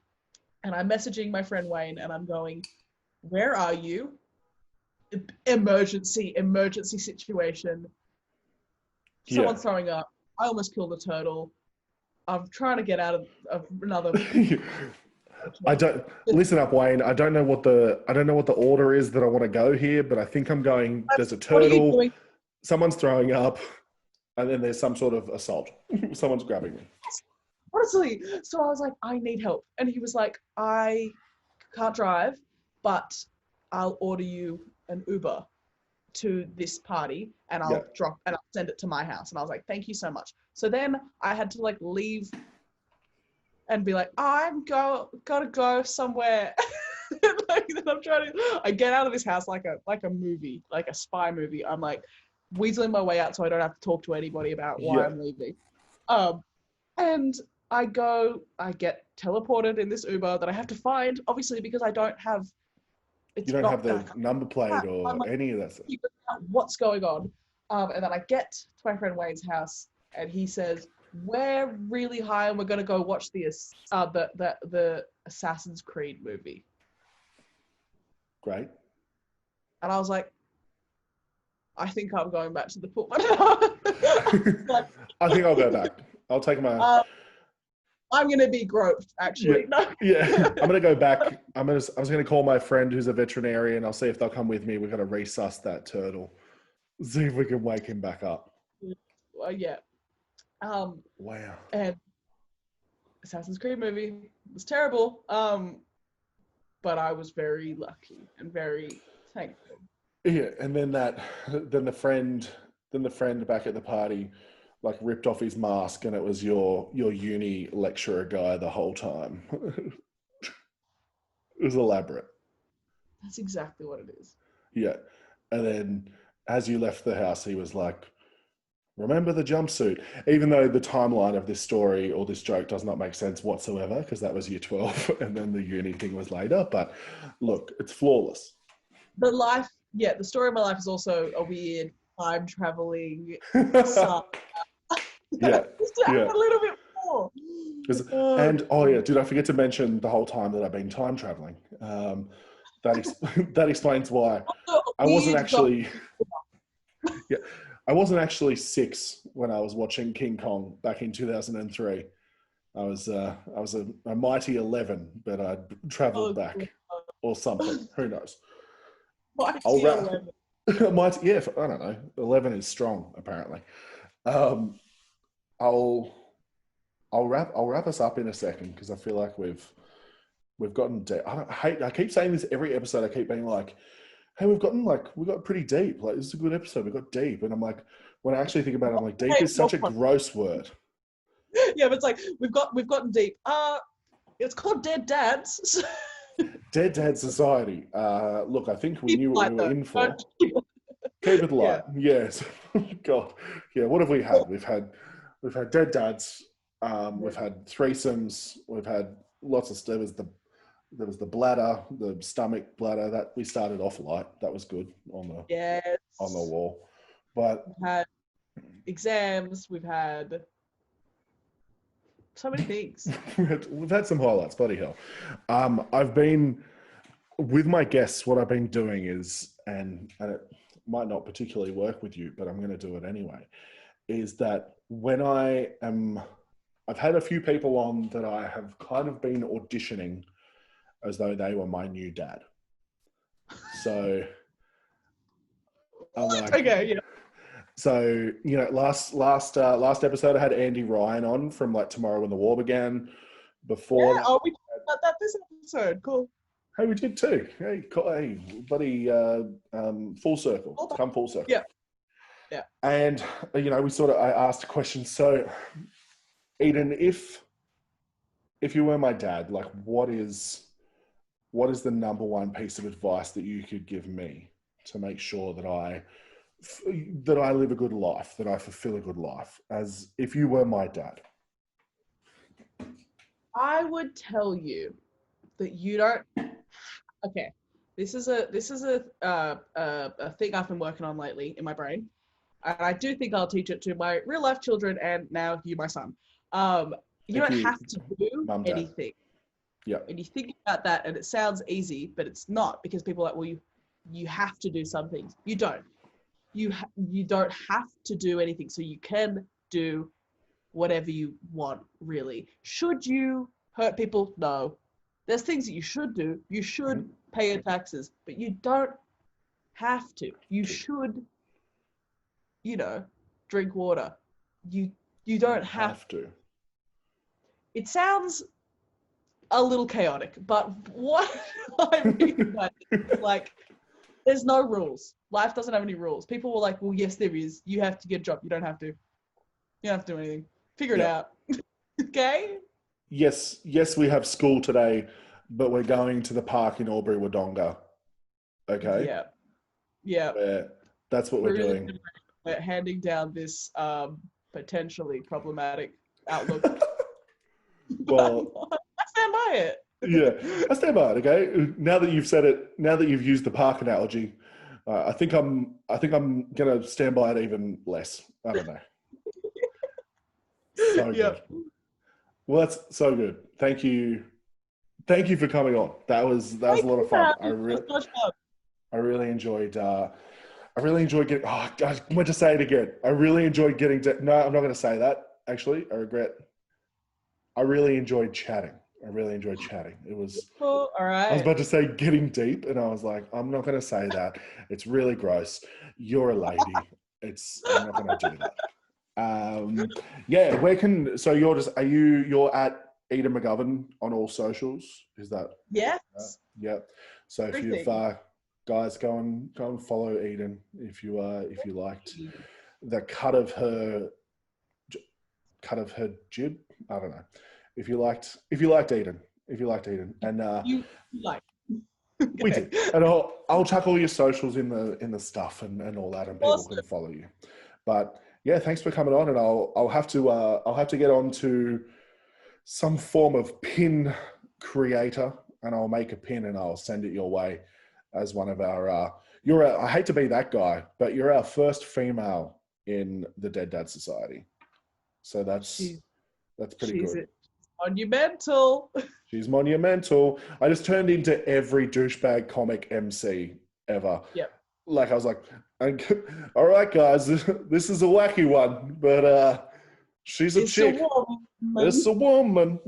And I'm messaging my friend Wayne and I'm going, where are you? Emergency situation. Someone's throwing up. I almost killed a turtle. I'm trying to get out of another. Listen up, Wayne. I don't know what the order is that I want to go here, but I think I'm going. There's a turtle. Someone's throwing up, and then there's some sort of assault. Someone's grabbing me. Honestly, so I was like, I need help, and he was like, I can't drive, but I'll order you an Uber to this party and I'll send it to my house. And I was like, thank you so much. So then I had to like leave and be like, gotta go somewhere. Like, then I get out of this house like a movie, like a spy movie. I'm like weaseling my way out so I don't have to talk to anybody about why I'm leaving. And I get teleported in this Uber that I have to find, obviously, because I don't have you don't have the number plate or any of that stuff. What's going on? And then I get to my friend Wayne's house, and he says, "We're really high, and we're going to go watch the Assassin's Creed movie." Great. And I was like, "I think I'm going back to the pool." I think I'll go back. I'll take my. I'm going to be groped, actually. Yeah. No. Yeah. I'm going to go back. I was going to call my friend who's a veterinarian. I'll see if they'll come with me. We've got to resus that turtle. See if we can wake him back up. Yeah. Wow. And Assassin's Creed movie was terrible. But I was very lucky and very thankful. Yeah. And then the friend back at the party like ripped off his mask and it was your uni lecturer guy the whole time. It was elaborate. That's exactly what it is. Yeah. And then as you left the house, he was like, remember the jumpsuit? Even though the timeline of this story or this joke does not make sense whatsoever, because that was year 12 and then the uni thing was later. But look, it's flawless. The story of my life is also a weird time traveling stuff. Yeah. Just to add a little bit more. And did I forget to mention the whole time that I've been time traveling? That explains why I wasn't actually. Yeah, I wasn't actually 6 when I was watching King Kong back in 2003. I was a mighty 11, but I travelled back or something. Who knows? Mighty 11. I don't know. 11 is strong, apparently. I'll wrap us up in a second because I feel like we've gotten deep. I keep saying this every episode. I keep being like, hey, we got pretty deep. Like, this is a good episode. We got deep. And I'm like, when I actually think about it, I'm like, deep is such a gross word. Yeah, but it's like, we've gotten deep. It's called Dead Dads. Dead Dad Society. Look, I think we knew what we were in for. Keep it light. Yeah. Yes. God. Yeah, what have we had? We've had Dead Dads. We've had threesomes. We've had lots of stuff. There was the bladder, the stomach bladder. That we started off light. That was good on the wall. But we've had exams. We've had so many things. We've had some highlights. Bloody hell! I've been with my guests, what I've been doing is, and it might not particularly work with you, but I'm going to do it anyway, is that when I've had a few people on that I have kind of been auditioning as though they were my new dad. So I'm like, Okay, yeah. so, you know, last episode I had Andy Ryan on from like Tomorrow When the War Began. Before, Yeah, we talked about that this episode. Cool. hey, we did too. Hey, buddy, full circle. It's come full circle. Yeah. Yeah. And you know, I asked a question. So, Eden, if you were my dad, like, what is the number one piece of advice that you could give me to make sure that I live a good life, that I fulfill a good life, as if you were my dad? I would tell you that you don't. Okay, this is a thing I've been working on lately in my brain, and I do think I'll teach it to my real life children, and now you, my son. You don't have to do Mum, Dad. anything. Yeah. And you think about that, and it sounds easy, but it's not, because people are like, well, you have to do some things. You don't. You don't have to do anything, so you can do whatever you want, really. Should you hurt people? No. There's things that you should do. You should pay your taxes, but you don't have to. You should, you know, drink water. You don't have to. It sounds a little chaotic, but what I mean by it, like, there's no rules. Life doesn't have any rules. People were like, well, yes, there is. You have to get a job. You don't have to. You don't have to do anything. Figure it out. Okay? Yes, we have school today, but we're going to the park in Albury Wodonga. Okay? Yeah. Yeah. That's what we're doing. We're handing down this potentially problematic outlook. Well, I stand by it. Yeah, I stand by it. Okay. Now that you've said it, now that you've used the park analogy, I think I'm gonna stand by it even less. I don't know. So good. Well, that's so good. Thank you for coming on. That was a lot of fun. I really enjoyed getting. Oh, I went to say it again. I really enjoyed getting. No, I'm not going to say that. Actually, I regret. I really enjoyed chatting. It was. Cool. All right. I was about to say getting deep, and I was like, I'm not going to say that. It's really gross. You're a lady. I'm not going to do that. Yeah. You're at Edan McGovern on all socials? Is that? Yes. Yeah. So if you've guys, go and follow Edan if you liked the cut of her jib. I don't know. If you liked Edan, and you like. We did, and I'll chuck all your socials in the stuff and all that, and people can follow you. But yeah, thanks for coming on, and I'll have to get on to some form of pin creator, and I'll make a pin and I'll send it your way as one of our. I hate to be that guy, but you're our first female in the Dead Dad Society, so that's pretty good. Monumental. She's monumental. I just turned into every douchebag comic MC ever. Yep. Like I was like, all right, guys, this is a wacky one, but she's a chick. It's a woman.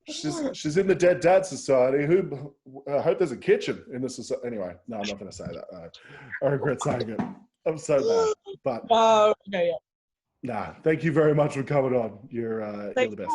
She's in the Dead Dad Society. I hope there's a kitchen in the society. Anyway, no, I'm not going to say that. I regret saying it. I'm so bad. But okay, yeah. Nah, thank you very much for coming on. You're the best.